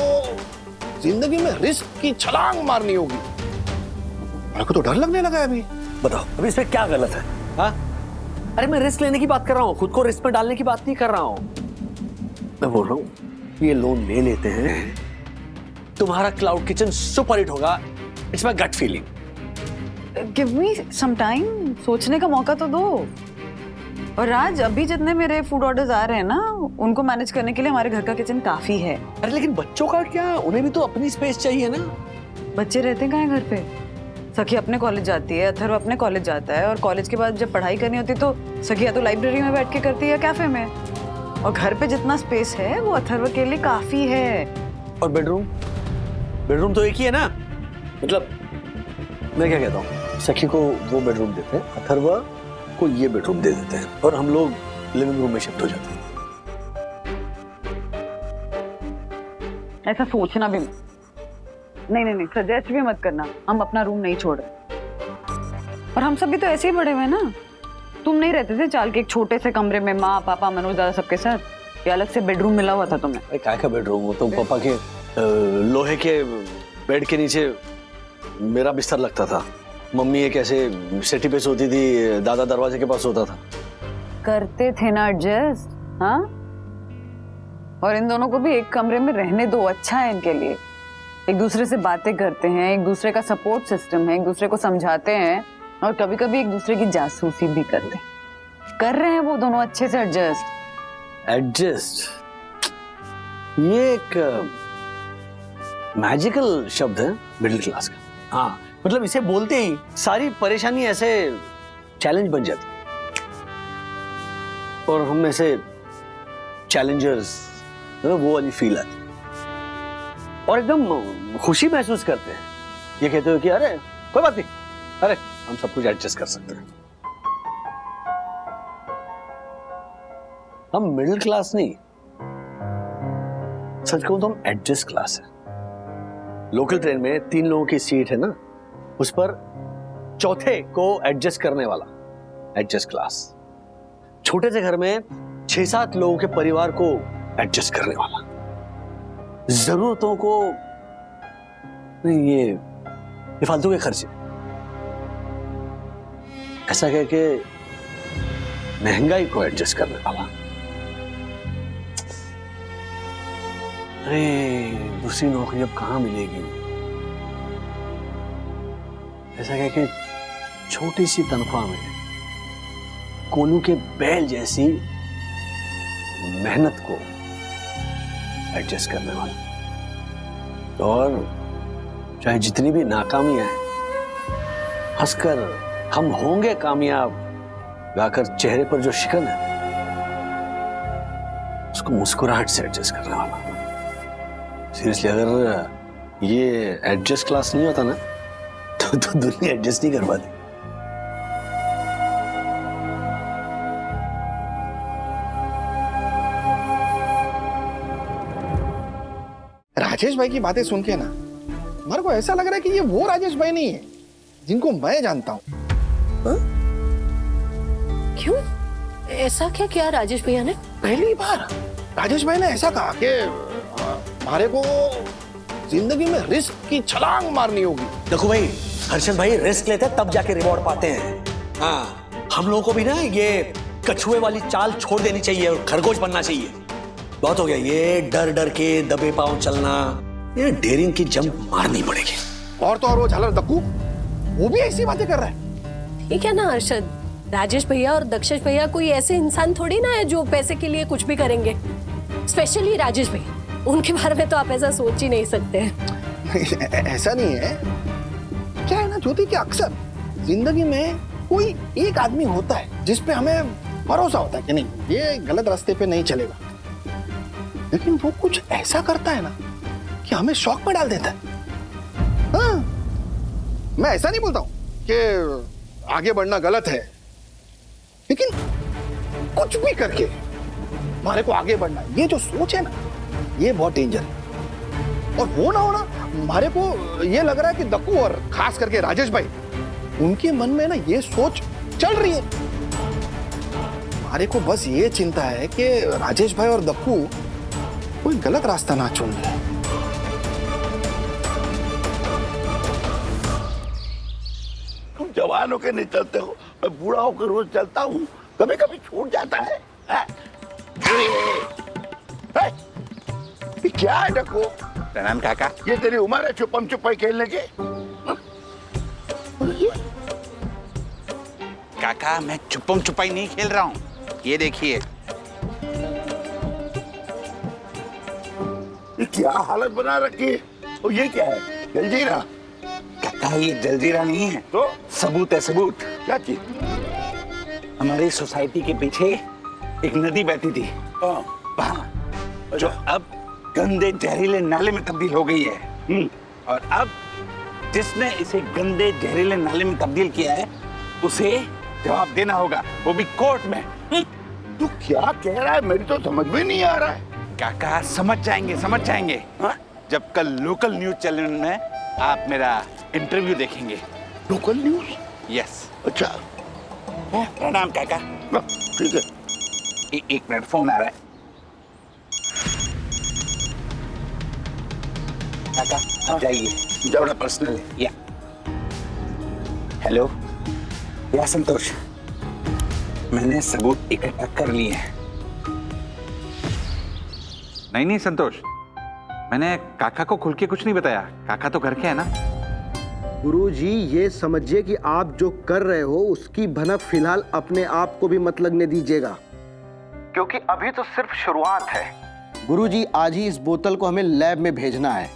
जिंदगी में रिस्क की छलांग मारनी होगी। मेरे को तो डर लगने लगा है अभी। बताओ अभी इसमें क्या गलत है? हाँ, अरे मैं रिस्क लेने की बात कर रहा हूँ, खुद को रिस्क में डालने की बात नहीं कर रहा हूँ। मैं बोल रहा हूँ ये लोन ले लेते हैं, तुम्हारा क्लाउड किचन सुपर हिट होगा। It's my gut feeling. Give me some time, सोचने का मौका तो दो। और राज, अभी जितने मेरे फूड ऑर्डर्स आ रहे हैं ना, उनको मैनेज करने के लिए हमारे घर का किचन काफी है। अरे लेकिन बच्चों का क्या, उन्हें भी तो अपनी स्पेस चाहिए ना। बच्चे रहते हैं कहाँ घर पे? सखी अपने कॉलेज जाती है, अथर्व अपने कॉलेज जाता है, और कॉलेज के बाद जब पढ़ाई करनी होती है तो सखी या तो लाइब्रेरी में बैठ के करती है या कैफे में। और घर पे जितना स्पेस है वो अथर्व के लिए काफी है। और बेडरूम? बेडरूम तो एक ही है ना। मतलब मैं क्या कहता हूँ, सखी को वो बेडरूम देते हैं, अथर्व को ये बेडरूम दे देते हैं, और हम लोग लिविंग रूम में शिफ्ट हो जाते हैं। ऐसा सोचना भी नहीं, सजेस्ट भी मत करना। हम अपना रूम नहीं छोड़ रहे, और हम सब भी तो ऐसे ही बड़े हुए ना। तुम नहीं रहते थे चाल के एक छोटे से कमरे में माँ पापा मनोज दादा सबके साथ? ये अलग से बेडरूम मिला हुआ था तुम्हें? क्या का बेडरूम? वो तो पापा के लोहे के बेड के नीचे मेरा बिस्तर लगता था, मम्मी एक ऐसे सेटी पे सोती थी, दादा दरवाजे के पास सोता था। करते थे ना एडजस्ट। हाँ, और इन दोनों को भी एक कमरे में रहने दो, अच्छा है इनके लिए। एक दूसरे से बातें करते हैं, एक दूसरे का सपोर्ट सिस्टम है, एक दूसरे को समझाते हैं, और कभी कभी एक दूसरे की जासूसी भी करते हैं। कर रहे हैं वो दोनों अच्छे से एडजस्ट। ये एक मैजिकल शब्द है मिडिल क्लास का। हाँ, मतलब इसे बोलते ही सारी परेशानी ऐसे चैलेंज बन जाती, और हम ऐसे चैलेंजर्स, वो वाली फील आती, और एकदम खुशी महसूस करते हैं। ये कहते हो कि अरे कोई बात नहीं, अरे हम सब कुछ एडजस्ट कर सकते हैं। हम मिडिल क्लास नहीं, सच कहूं तो हम एडजस्ट क्लास है। लोकल ट्रेन में 3 लोगों की सीट है ना, उस पर चौथे को एडजस्ट करने वाला एडजस्ट क्लास। छोटे से घर में 6-7 लोगों के परिवार को एडजस्ट करने वाला जरूरतों को नहीं, ये फालतू के खर्चे, ऐसा कह के महंगाई को एडजस्ट करने वाला। अरे दूसरी नौकरी अब कहाँ मिलेगी, ऐसा कह के छोटी सी तनख्वाह में कोलू के बैल जैसी मेहनत को एडजस्ट करने वाला। और चाहे जितनी भी नाकामियां हैं, हंसकर हम होंगे कामयाब गाकर चेहरे पर जो शिकन है उसको मुस्कुराहट से एडजस्ट करने वाला। सीरियसली, अगर ये एडजस्ट क्लास नहीं होता ना तो दुनिया एडजस्ट नहीं कर पाती। राजेश भाई की बातें सुन के ना मेरे को ऐसा लग रहा है कि ये वो राजेश भाई नहीं है जिनको मैं जानता हूँ। क्यों? ऐसा क्या किया राजेश भैया ने? पहली बार राजेश भाई ने ऐसा कहा कि हमारे को जिंदगी में रिस्क की छलांग मारनी होगी। देखो भाई, हर्षद भाई रिस्क लेते हैं तब जाके रिवॉर्ड पाते हैं। हाँ, हम लोगों को भी ना ये कछुए वाली चाल छोड़ देनी चाहिए और खरगोश बनना चाहिए। बहुत हो गया ये डर डर के दबे पांव चलना, ये डेयरिंग की जंप मारनी पड़ेगी। और तो और वो झालर दक्कू, वो भी ऐसी बातें कर रहा है। ठीक है ना हर्षद, राजेश भैया और दक्षेश भैया कोई ऐसे इंसान थोड़ी ना है जो पैसे के लिए कुछ भी करेंगे। स्पेशली राजेश भैया, उनके बारे में तो आप ऐसा सोच ही नहीं सकते। ऐसा नहीं है, क्या है ना ज्योति, कि अक्सर जिंदगी में कोई एक आदमी होता है जिस पे हमें भरोसा होता है कि नहीं ये गलत रास्ते पे नहीं चलेगा, लेकिन वो कुछ ऐसा करता है ना कि हमें शॉक में डाल देता है। हाँ, मैं ऐसा नहीं बोलता हूं कि आगे बढ़ना गलत है, लेकिन कुछ भी करके हमारे को आगे बढ़ना, ये जो सोच है ना, ये बहुत डेंजर है। और वो ना होना, हमारे को ये लग रहा है कि दक्कू और खास करके राजेश भाई, उनके मन में ना ये सोच चल रही है। हमारे को बस ये चिंता है कि राजेश भाई और दक्कू कोई गलत रास्ता ना चुन ले। तुम जवान होकर नहीं चलते हो, मैं बूढ़ा होकर रोज चलता हूँ, कभी कभी छूट जाता है। ये क्या है डक्कू? प्रणाम काका। ये तेरी उम्र है छुपम छुपाई खेलने की? काका मैं छुपम छुपाई नहीं खेल रहा हूँ, ये देखिए। ये क्या हालत बना रखी है? और ये क्या है? जलजीरा? काका ये जलजीरा नहीं है, तो सबूत है, सबूत। क्या चीज? हमारी सोसाइटी के पीछे एक नदी बहती थी, वहाँ, जो अब गंदे जहरीले नाले में तब्दील हो गई है। और अब जिसने इसे गंदे जहरीले नाले में तब्दील किया है उसे जवाब देना होगा, वो भी कोर्ट में। तू क्या कह रहा है? मेरी तो समझ में नहीं आ रहा है। काका समझ जाएंगे, समझ जाएंगे। जब कल लोकल न्यूज चैनल में आप मेरा इंटरव्यू देखेंगे। Local news? यस। अच्छा, प्रणाम काका। ठीक है। एक मिनट, फोन आ रहा है। काका आप जाइए, थोड़ा पर्सनल है। या हेलो, या संतोष, मैंने सबूत इकट्ठा कर लिए हैं। नहीं संतोष, मैंने काका को खुल के कुछ नहीं बताया, काका तो घर के है ना। गुरुजी ये समझिए कि आप जो कर रहे हो उसकी भनक फिलहाल अपने आप को भी मत लगने दीजिएगा, क्योंकि अभी तो सिर्फ शुरुआत है। गुरुजी आज ही इस बोतल को हमें लैब में भेजना है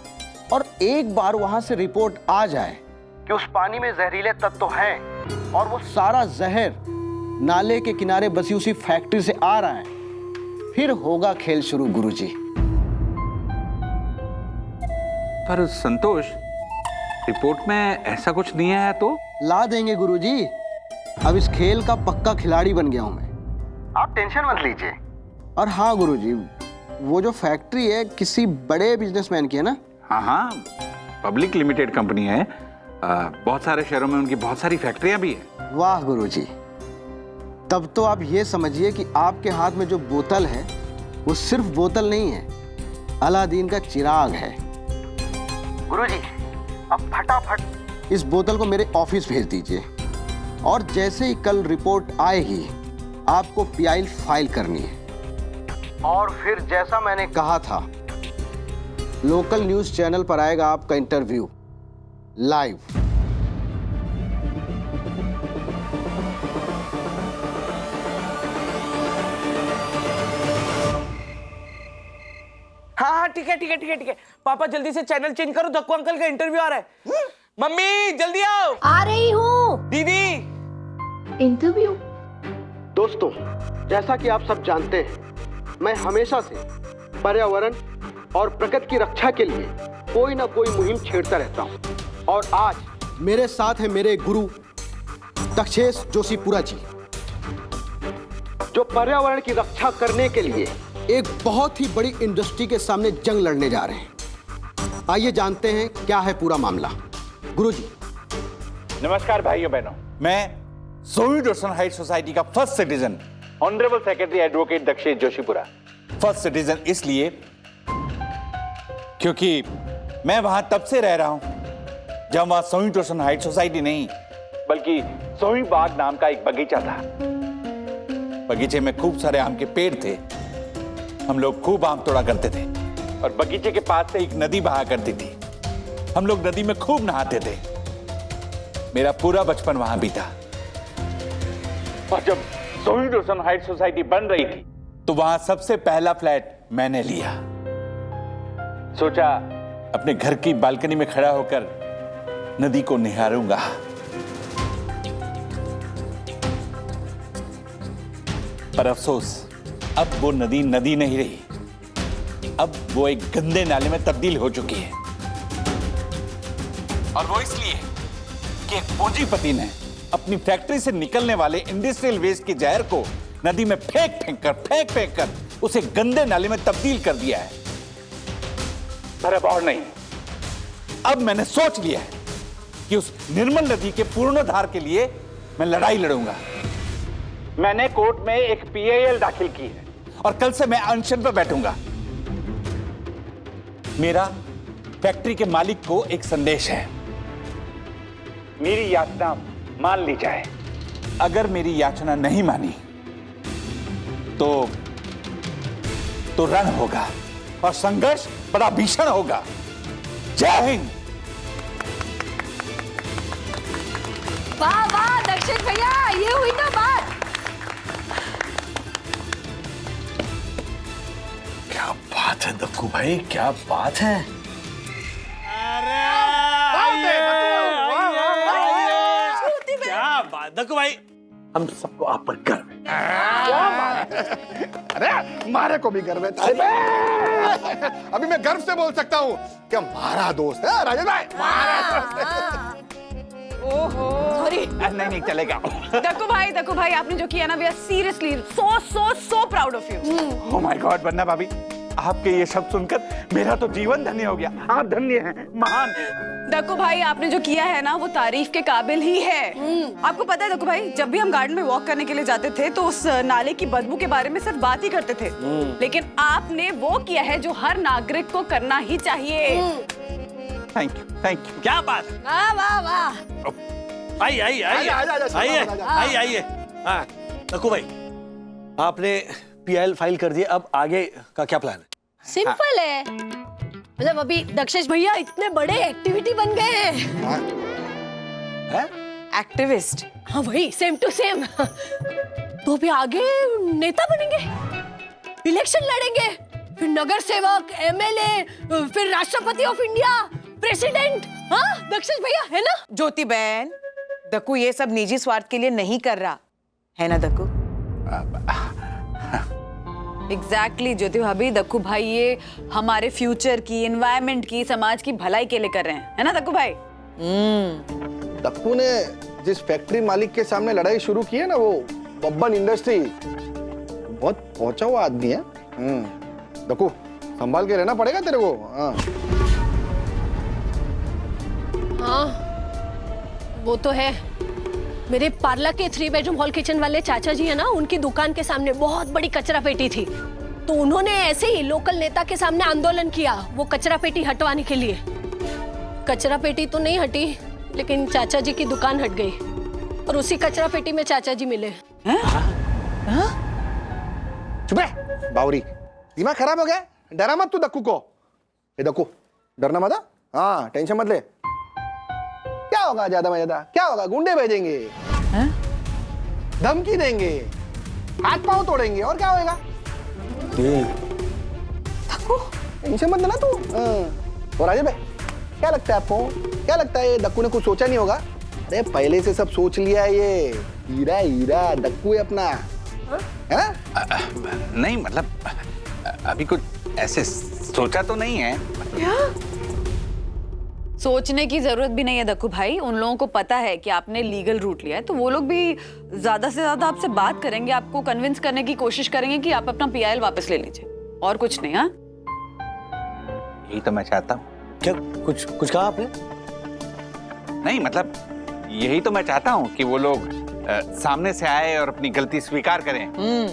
और एक बार वहां से रिपोर्ट आ जाए कि उस पानी में जहरीले तत्व तो हैं और वो सारा जहर नाले के किनारे बसी उसी फैक्ट्री से आ रहा है, फिर होगा खेल शुरू गुरुजी। पर संतोष, रिपोर्ट में ऐसा कुछ नहीं आया तो? ला देंगे गुरुजी, अब इस खेल का पक्का खिलाड़ी बन गया हूं मैं, आप टेंशन मत लीजिए। और हाँ गुरुजी, वो जो फैक्ट्री है किसी बड़े बिजनेसमैन की है ना? हाँ, पब्लिक लिमिटेड कंपनी है, बहुत सारे शहरों में उनकी बहुत सारी फैक्ट्रियां भी है। वाह गुरुजी, तब तो आप ये समझिए कि आपके हाथ में जो बोतल है वो सिर्फ बोतल नहीं है, अलादीन का चिराग है। गुरुजी, अब फटाफट इस बोतल को मेरे ऑफिस भेज दीजिए और जैसे ही कल रिपोर्ट आएगी आपको पीआई फाइल करनी है। और फिर जैसा मैंने कहा था, लोकल न्यूज चैनल पर आएगा आपका इंटरव्यू लाइव। हाँ ठीक है। पापा जल्दी से चैनल चेंज करो, दक्कू अंकल का इंटरव्यू आ रहा है। मम्मी जल्दी आओ। आ रही हूँ। दीदी इंटरव्यू। दोस्तों, जैसा कि आप सब जानते हैं, मैं हमेशा से पर्यावरण और प्रकृति की रक्षा के लिए कोई ना कोई मुहिम छेड़ता रहता हूं। और आज मेरे साथ है मेरे गुरु दक्षेश जोशीपुरा जी, जो पर्यावरण की रक्षा करने के लिए एक बहुत ही बड़ी इंडस्ट्री के सामने जंग लड़ने जा रहे हैं। आइए जानते हैं क्या है पूरा मामला। गुरुजी। नमस्कार भाइयों बहनों, मैं सोई डोसन हाइट सोसाइटी का first citizen honourable secretary advocate Dakshesh Joshipura. First citizen इसलिए क्योंकि मैं वहां तब से रह रहा हूं जब वहां सोई डोसन हाइट सोसाइटी नहीं बल्कि सोई बाग नाम का एक बगीचा था। बगीचे में खूब सारे आम के पेड़ थे, हम लोग खूब आम तोड़ा करते थे और बगीचे के पास से एक नदी बहा करती थी, हम लोग नदी में खूब नहाते थे। मेरा पूरा बचपन वहां बीता। और जब सोई डोसन हाइट सोसाइटी बन रही थी तो वहां सबसे पहला फ्लैट मैंने लिया। सोचा अपने घर की बालकनी में खड़ा होकर नदी को निहारूंगा। पर अफसोस, अब वो नदी नदी नहीं रही, अब वो एक गंदे नाले में तब्दील हो चुकी है। और वो इसलिए कि एक पूंजीपति ने अपनी फैक्ट्री से निकलने वाले इंडस्ट्रियल वेस्ट के जहर को नदी में फेंक कर उसे गंदे नाले में तब्दील कर दिया है। पर अब और नहीं, अब मैंने सोच लिया है कि उस निर्मल नदी के पूर्णोद्धार के लिए मैं लड़ाई लड़ूंगा। मैंने कोर्ट में एक पीआईएल दाखिल की है और कल से मैं अनशन पर बैठूंगा। मेरा फैक्ट्री के मालिक को एक संदेश है, मेरी याचना मान ली जाए। अगर मेरी याचना नहीं मानी तो रण होगा और संघर्ष बड़ा भीषण होगा। जय हिंद। वाह वाह दक्षिण भैया, ये हुई ना बात। क्या बात है दक्कू भाई, क्या बात है। क्या बात दक्कू भाई, हम सबको आप पर गर्व है। अरे मारे को भी गर्व है। अभी मैं गर्व से बोल सकता हूँ कि हमारा दोस्त है राजेश भाई, हमारा दोस्त है। ओहो सॉरी, नहीं चलेगा। दक्कू भाई आपने जो किया ना, we are seriously so proud of you. Oh my God बन्ना भाभी, आपके ये शब्द सुनकर मेरा तो जीवन धन्य हो गया। आप धन्य हैं, महान। दक्कू भाई आपने जो किया है ना, वो तारीफ के काबिल ही है। आपको पता है दक्कू भाई, जब भी हम गार्डन में वॉक करने के लिए जाते थे तो उस नाले की बदबू के बारे में सिर्फ बात ही करते थे, लेकिन आपने वो किया है जो हर नागरिक को करना ही चाहिए। Thank you. क्या बात। वाह वाह वाह। आइए। हाँ दक्कू भाई, आपने पीआईएल फाइल कर दिया, अब आगे का क्या प्लान है? सिंपल है, मतलब अभी दक्षेश भैया इतने बड़े एक्टिविटी बन गए हैं। एक्टिविस्ट? हाँ वही, सेम टू सेम। तो अभी आगे नेता बनेंगे, इलेक्शन लड़ेंगे, फिर नगर सेवक, एमएलए, फिर राष्ट्रपति ऑफ इंडिया, प्रेसिडेंट। हाँ दक्षेश भैया, है ना? ज्योति बहन, दक्कू ये सब निजी स्वार्थ के लिए नहीं कर रहा है ना दक्कू? एग्जैक्टली ज्योति भाभी, दक्कू भाई ये हमारे फ्यूचर की, एनवायरनमेंट की, समाज की भलाई के लिए कर रहे हैं, है ना दक्कू भाई? दक्कू ने जिस फैक्ट्री मालिक के सामने लड़ाई शुरू की है ना, वो बब्बन इंडस्ट्री, बहुत पहुंचा हुआ आदमी है। दक्कू संभाल के रहना पड़ेगा तेरे को। हाँ वो तो है। मेरे पार्लर के 3 बेडरूम हॉल किचन वाले चाचा जी है ना, उनकी दुकान के सामने बहुत बड़ी कचरा पेटी थी। तो उन्होंने ऐसे ही लोकल नेता के सामने आंदोलन किया वो कचरा पेटी हटवाने के लिए। कचरा पेटी तो नहीं हटी, लेकिन चाचा जी की दुकान हट गई और उसी कचरा पेटी में चाचा जी मिले। चुप रह बावरी, दिमाग खराब हो गया। डरा मत तू दक्कू को। ये दक्कू डरना मत। हाँ टेंशन मत ले। क्या होगा ज्यादा में ज्यादा, क्या होगा? गुंडे भेजेंगे, धमकी देंगे, हाथ पांव तोड़ेंगे और क्या होएगा? टेंशन मत लेना तू। और राजेश भाई क्या लगता है आपको, क्या लगता है ये दक्कू ने कुछ सोचा नहीं होगा? अरे पहले से सब सोच लिया है ये। हीरा हीरा दक्कू है अपना, है? नहीं मतलब अभी कुछ ऐसे सोचा तो नहीं है। क्या? सोचने की जरूरत भी नहीं है दक्कू भाई। उन लोगों को पता है कि आपने लीगल रूट लिया है, तो वो लोग भी ज्यादा से ज्यादा आपसे बात करेंगे, आपको कन्विंस करने की कोशिश करेंगे कि आप अपना PIL वापस ले लीजिए, और कुछ नहीं। हाँ यही तो मैं चाहता हूँ। क्या कुछ कहा आपने? नहीं मतलब यही तो मैं चाहता हूँ कि वो लोग सामने से आए और अपनी गलती स्वीकार करें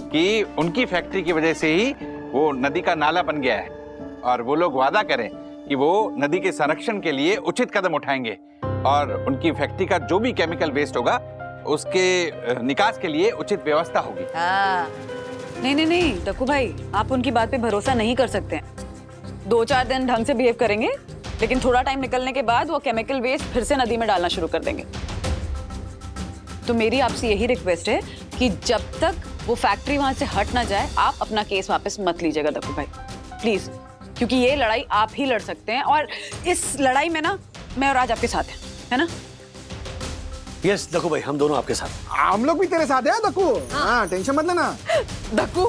कि उनकी फैक्ट्री की वजह से ही वो नदी का नाला बन गया है, और वो लोग वादा करें कि वो नदी के संरक्षण के लिए उचित कदम उठाएंगे और उनकी फैक्ट्री का जो भी केमिकल वेस्ट होगा उसके निकास के लिए उचित व्यवस्था होगी। हाँ। नहीं दक्कू भाई, आप उनकी बात पे भरोसा नहीं कर सकते हैं। 2-4 दिन ढंग से बिहेव करेंगे, लेकिन थोड़ा टाइम निकलने के बाद वो केमिकल वेस्ट फिर से नदी में डालना शुरू कर देंगे। तो मेरी आपसे यही रिक्वेस्ट है कि जब तक वो फैक्ट्री वहां से हट ना जाए, आप अपना केस वापस मत लीजिएगा दक्कू भाई, प्लीज। क्योंकि ये लड़ाई आप ही लड़ सकते हैं, और इस लड़ाई में ना मैं और राज आपके साथ हैं, है ना? यस दक्कू भाई, हम दोनों आपके साथ। हम लोग भी तेरे साथ हैं दक्कू। हाँ टेंशन मत लेना। दक्कू,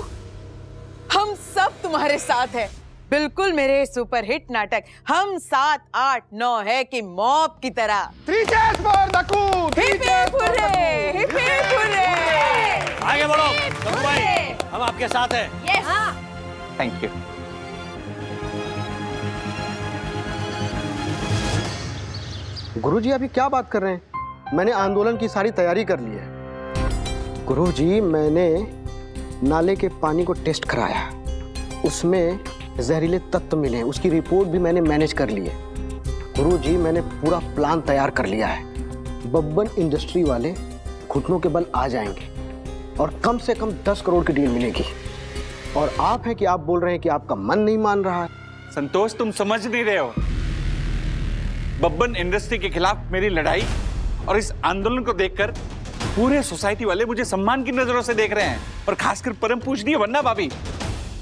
हम सब तुम्हारे साथ हैं, बिल्कुल मेरे सुपरहिट नाटक हम 7, 8, 9 है कि मॉब की तरह। 3 cheers for Dakku. Hip hip hurray, hip hip hurray. आगे बढ़ो दक्कू भाई, हम आपके साथ हैं। Thank you. गुरुजी अभी क्या बात कर रहे हैं? मैंने आंदोलन की सारी तैयारी कर ली है। गुरुजी मैंने नाले के पानी को टेस्ट कराया, उसमें जहरीले तत्व मिले हैं, उसकी रिपोर्ट भी मैंने मैनेज कर ली है। गुरुजी मैंने पूरा प्लान तैयार कर लिया है। बब्बन इंडस्ट्री वाले घुटनों के बल आ जाएंगे और कम से कम 10 करोड़ की डील मिलेगी। और आप हैं कि आप बोल रहे हैं कि आपका मन नहीं मान रहा है। संतोष, तुम समझ नहीं रहे हो। बब्बन इंडस्ट्री के खिलाफ मेरी लड़ाई और इस आंदोलन को देखकर पूरे सोसाइटी वाले मुझे सम्मान की नजरों से देख रहे हैं, और खासकर परम पूजनीय वन्ना भाभी।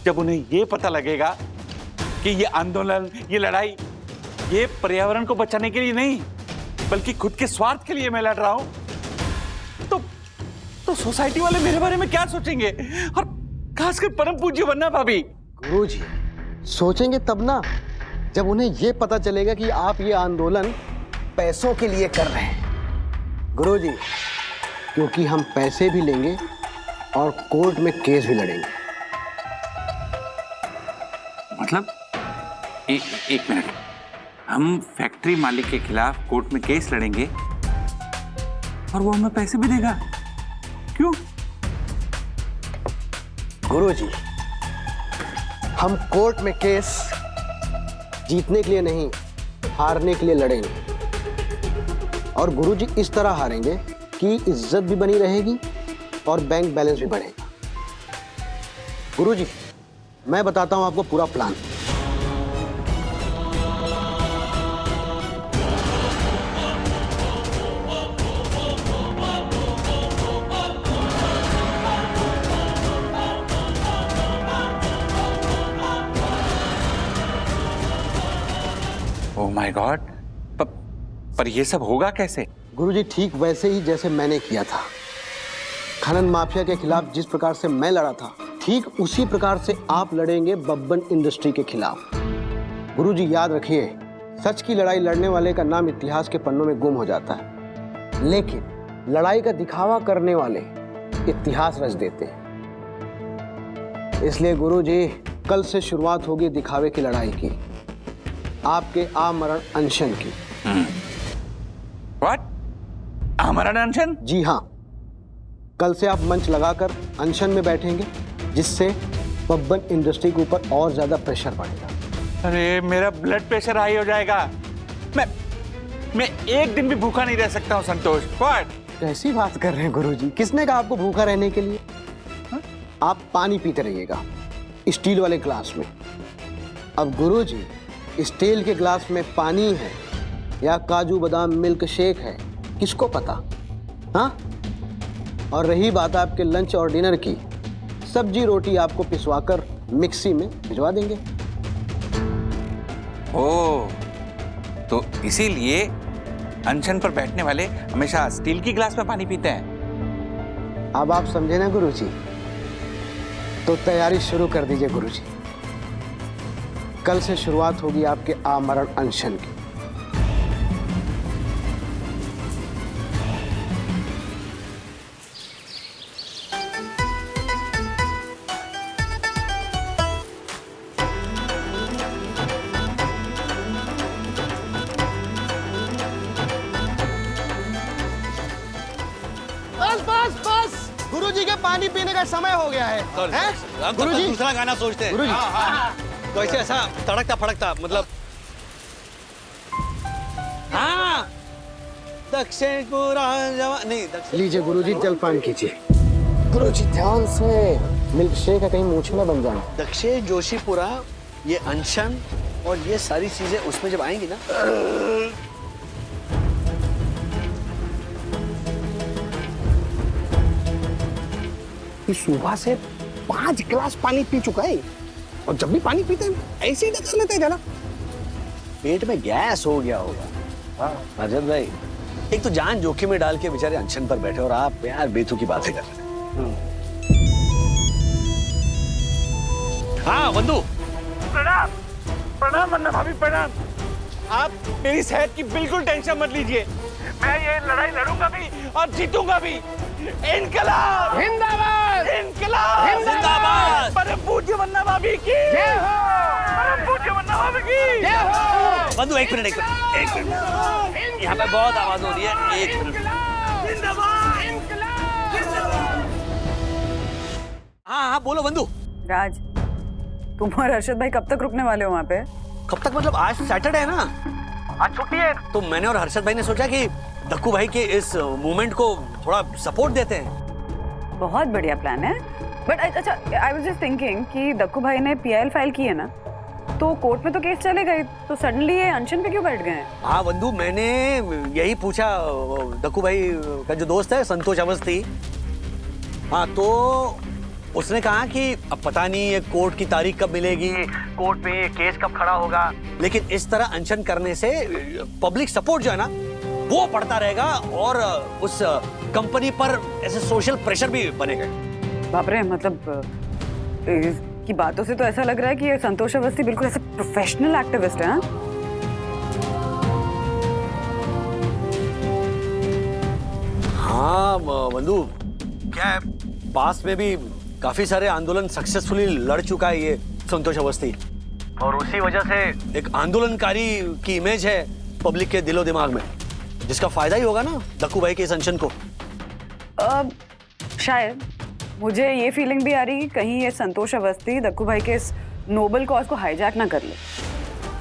जब उन्हें ये पता लगेगा कि ये आंदोलन, ये लड़ाई, ये पर्यावरण को बचाने के लिए नहीं बल्कि खुद के स्वार्थ के लिए मैं लड़ रहा हूं, तो सोसाइटी वाले मेरे बारे में क्या सोचेंगे, और खासकर परम पूज्य वन्ना भाभी। गुरुजी सोचेंगे तब ना, जब उन्हें यह पता चलेगा कि आप ये आंदोलन पैसों के लिए कर रहे हैं। गुरुजी, क्योंकि हम पैसे भी लेंगे और कोर्ट में केस भी लड़ेंगे। मतलब एक मिनट, हम फैक्ट्री मालिक के खिलाफ कोर्ट में केस लड़ेंगे और वो हमें पैसे भी देगा? क्यों? गुरुजी, हम कोर्ट में केस जीतने के लिए नहीं, हारने के लिए लड़ेंगे। और गुरुजी इस तरह हारेंगे कि इज्जत भी बनी रहेगी और बैंक बैलेंस भी बढ़ेगा। गुरुजी, मैं बताता हूं आपको पूरा प्लान। ओह माय गॉड, पर ये सब होगा कैसे? गुरुजी, ठीक वैसे ही जैसे मैंने किया था। खनन माफिया के खिलाफ जिस प्रकार से मैं लड़ा था, ठीक उसी प्रकार से आप लड़ेंगे बब्बन इंडस्ट्री के खिलाफ। गुरुजी याद रखिए, सच की लड़ाई लड़ने वाले का नाम इतिहास के पन्नों में गुम हो जाता है, लेकिन लड़ाई का दिखावा करने वाले इतिहास रच देते हैं। इसलिए गुरुजी, कल से शुरुआत होगी दिखावे की लड़ाई की, आपके आमरण अनशन की। What? आमरण अनशन? जी हाँ, कल से आप मंच लगाकर अनशन में बैठेंगे, जिससे पबन इंडस्ट्री के ऊपर और ज्यादा प्रेशर पड़ेगा। अरे मेरा ब्लड प्रेशर हाई हो जाएगा। मैं एक दिन भी भूखा नहीं रह सकता हूँ संतोष। व्हाट? कैसी बात कर रहे हैं गुरुजी? किसने कहा आपको भूखा रहने के लिए? आप पानी पीते रहिएगा स्टील वाले ग्लास में। अब गुरुजी, स्टील के ग्लास में पानी है या काजू बादाम मिल्क शेक है, किसको पता? हाँ, और रही बात आपके लंच और डिनर की, सब्जी रोटी आपको पिसवाकर मिक्सी में भिजवा देंगे। ओह, तो इसीलिए अनशन पर बैठने वाले हमेशा स्टील की ग्लास में पानी पीते हैं। अब आप समझे ना गुरुजी? तो तैयारी शुरू कर दीजिए गुरुजी। कल से शुरुआत होगी आपके आमरण अनशन की। गुरुजी के पानी पीने का समय हो गया है। हम तो दूसरा गाना सोचते हैं। गुरुजी, तो ऐसे ऐसा तड़कता फड़कता, मतलब हाँ, दक्षिण पूरा नहीं दक्षिण। लीजिए गुरुजी, जलपान कीजिए। गुरुजी ध्यान से, मिल्क शेक का कहीं मूंछ में बन जाए। दक्षिण जोशीपुरा, ये अनशन और ये सारी चीजें उसमें जब आएंगी ना, सुबह से 5 गिलास पानी पी चुका है और जब भी पानी पीते हैं ऐसे ही डकर लेते हैं जाना। पेट में गैस हो गया होगा। अजय भाई, एक तो जान जोखिम में डाल के बेचारे अनशन पर बैठे और आप यार बेतु की बातें कर रहे हैं। हाँ बंधु, प्रणाम प्रणाम वन्ना भाभी, प्रणाम। आप मेरी सेहत की बिल्कुल टेंशन मत लीजिए, मैं ये लड़ाई लड़ूंगा भी और जीतूंगा भी। इनकलाब जिंदाबाद, इनकलाब जिंदाबाद, परम पूज्य वन्ना भाभी की जय हो, परम पूज्य वन्ना भाभी की जय हो। बंधु एक मिनट, यहाँ पे बहुत आवाज हो रही है, एक मिनट। हाँ हाँ बोलो बंधु। राज, तुम और अर्शद भाई कब तक रुकने वाले हो वहाँ पे? कब तक मतलब? आज सैटरडे है ना, आज छुट्टी है। तो मैंने और हर्षद भाई ने सोचा कि दक्कू भाई के इस मूवमेंट को थोड़ा सपोर्ट देते हैं। बहुत बढ़िया प्लान है। बट अच्छा, आई वाज जस्ट थिंकिंग कि दक्कू भाई ने पीआईएल फाइल की है ना, तो कोर्ट में तो केस चलेगा ही, तो सडनली ये अनशन पे क्यों बैठ गए हैं? हाँ बंधु, मैंने यही पूछा दक्कू भाई का जो दोस्त है संतोष अवस्थी। हाँ, तो उसने कहा कि अब पता नहीं ये कोर्ट की तारीख कब मिलेगी, कोर्ट में ये केस कब खड़ा होगा, लेकिन इस तरह अनशन करने से पब्लिक सपोर्ट जो है ना वो बढ़ता रहेगा और उस कंपनी पर ऐसे सोशल प्रेशर भी बनेगा। बाप रे, मतलब की बातों से तो ऐसा लग रहा है कि ये संतोष अवस्थी बिल्कुल ऐसे प्रोफेशनल एक्टिविस्ट है। हाँ बंधु, क्या है, पास में भी काफी सारे आंदोलन सक्सेसफुली लड़ चुका है ये संतोष अवस्थी, और उसी वजह से एक आंदोलनकारी की इमेज है पब्लिक के दिलो दिमाग में, जिसका फायदा ही होगा ना दक्कू भाई के इस अनशन को। शायद मुझे ये फीलिंग भी आ रही है कहीं ये संतोष अवस्थी दक्कू भाई के इस नोबल कॉज को हाईजैक ना कर ले।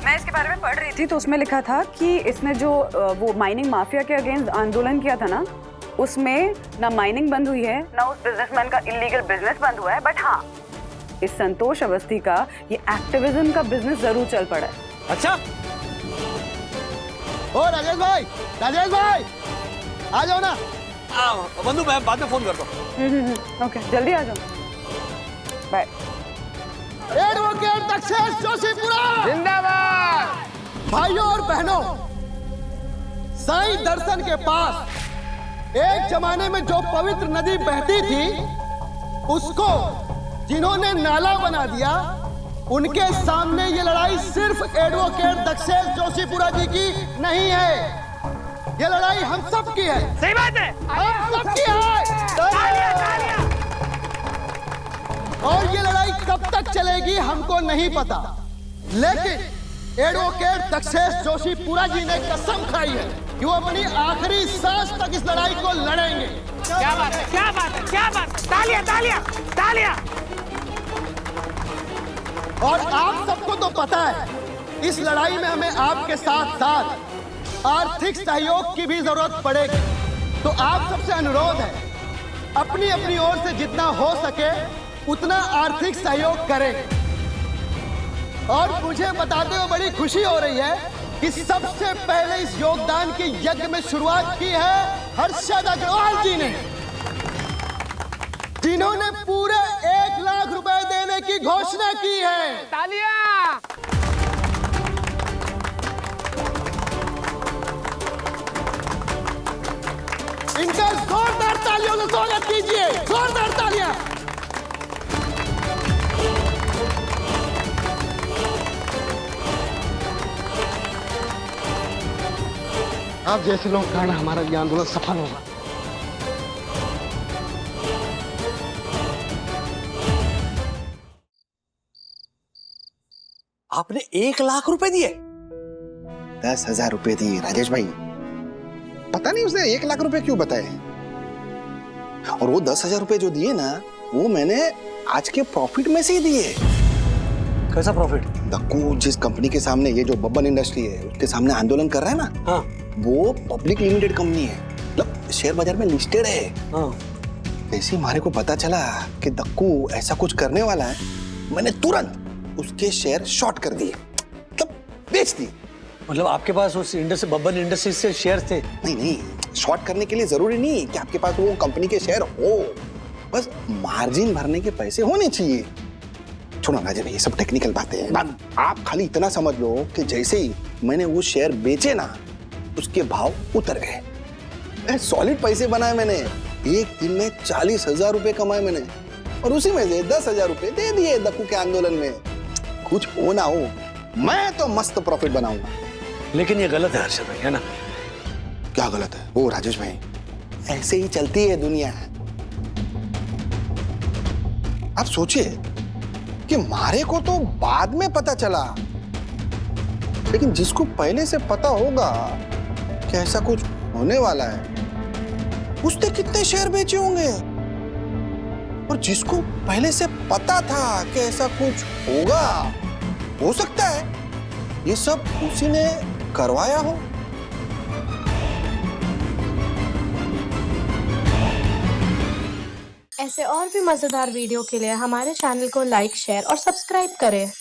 मैं इसके बारे में पढ़ रही थी तो उसमें लिखा था कि इसने जो वो माइनिंग माफिया के अगेंस्ट आंदोलन किया था ना, उसमें ना माइनिंग बंद हुई है ना उस बिजनेसमैन का इलीगल बिजनेस बंद हुआ है, बट हाँ इस संतोष अवस्थी का ये एक्टिविज्म का बिजनेस जरूर चल पड़ा है। अच्छा, ओ राजेश भाई आ जाओ ना। बंधु मैं बाद में फोन करता हूँ। ओके, जल्दी आ जाओ, बाय। एडवोकेट दक्षेश जोशीपुरा जिंदाबाद। भाइयों और बहनों, साईं दर्शन के पास एक जमाने में जो पवित्र नदी बहती थी, उसको जिन्होंने नाला बना दिया, उनके सामने ये लड़ाई सिर्फ एडवोकेट दक्षेश जोशीपुरा जी की नहीं है, ये लड़ाई हम सब की है। सही बात है, हम सब की है। तालियां। और ये लड़ाई कब तक चलेगी हमको नहीं पता, लेकिन एडवोकेट दक्षेश जोशीपुरा जी ने कसम खाई है कि वो अपनी आखिरी सांस तक इस लड़ाई को लड़ेंगे। क्या बात है, क्या बात है, क्या बात है। तालियां तालियां तालियां। और आप सबको तो पता है इस लड़ाई में हमें आपके साथ साथ आर्थिक सहयोग की भी जरूरत पड़ेगी। तो आप सबसे अनुरोध है, अपनी अपनी ओर से जितना हो सके उतना आर्थिक सहयोग करें। और मुझे बताते हुए बड़ी खुशी हो रही है कि सबसे पहले इस योगदान के यज्ञ में शुरुआत की है हर्षद अग्रवाल जी ने, जिन्होंने पूरे 1 लाख रुपए देने की घोषणा की है। तालियां! इनका जोरदार तालियों से स्वागत कीजिए, जोरदार तालियां। आप जैसे लोग कारण हमारा ये आंदोलन सफल होगा। आपने 1 लाख रुपए दिए? 10,000 रुपए दिए राजेश भाई। पता नहीं उसने 1 लाख रुपए क्यों बताए। और वो 10,000 रुपए जो दिए ना, वो मैंने आज के प्रॉफिट में से ही दिए। कैसा प्रॉफिट? दक्कू जिस कंपनी के सामने, ये जो बब्बन इंडस्ट्री है उसके सामने आंदोलन कर रहा है ना, हाँ, वो पब्लिक लिमिटेड कंपनी है, मतलब शेयर बाजार में लिस्टेड है। हाँ। जैसे हमारे को पता चला कि दक्कू ऐसा कुछ करने वाला है, मैंने तुरंत उसके शेयर शॉर्ट कर दिए, मतलब बेच दिए। मतलब आपके पास उस इंडस्ट्री, बब्बन इंडस्ट्रीज से शेयर थे? नहीं, शॉर्ट करने के लिए जरूरी नहीं कि आपके पास वो कंपनी के शेयर हो, बस मार्जिन भरने के पैसे होने चाहिए। छोड़ो राजे भाई, ये सब टेक्निकल बातें हैं। आप खाली इतना समझ लो कि जैसे ही मैंने वो शेयर बेचे ना, उसके भाव उतर गए। सॉलिड पैसे बनाए मैंने। एक दिन में 40,000 रुपए कमाए मैंने, और उसी में से 10,000 रुपए दे दिए दक्कू के आंदोलन में। कुछ हो ना हो, मैं तो मस्त प्रॉफिट बनाऊंगा। लेकिन ये गलत है हर्षद भाई, है ना? क्या गलत है? वो राजेश भाई, ऐसे ही चलती है दुनिया। आप सोचिए कि मारे को तो बाद में पता चला, लेकिन जिसको पहले से पता होगा कि ऐसा कुछ होने वाला है, उसने कितने शेयर बेचे होंगे। और जिसको पहले से पता था कि ऐसा कुछ होगा, हो सकता है ये सब उसी ने करवाया हो। ऐसे और भी मजेदार वीडियो के लिए हमारे चैनल को लाइक, शेयर और सब्सक्राइब करें।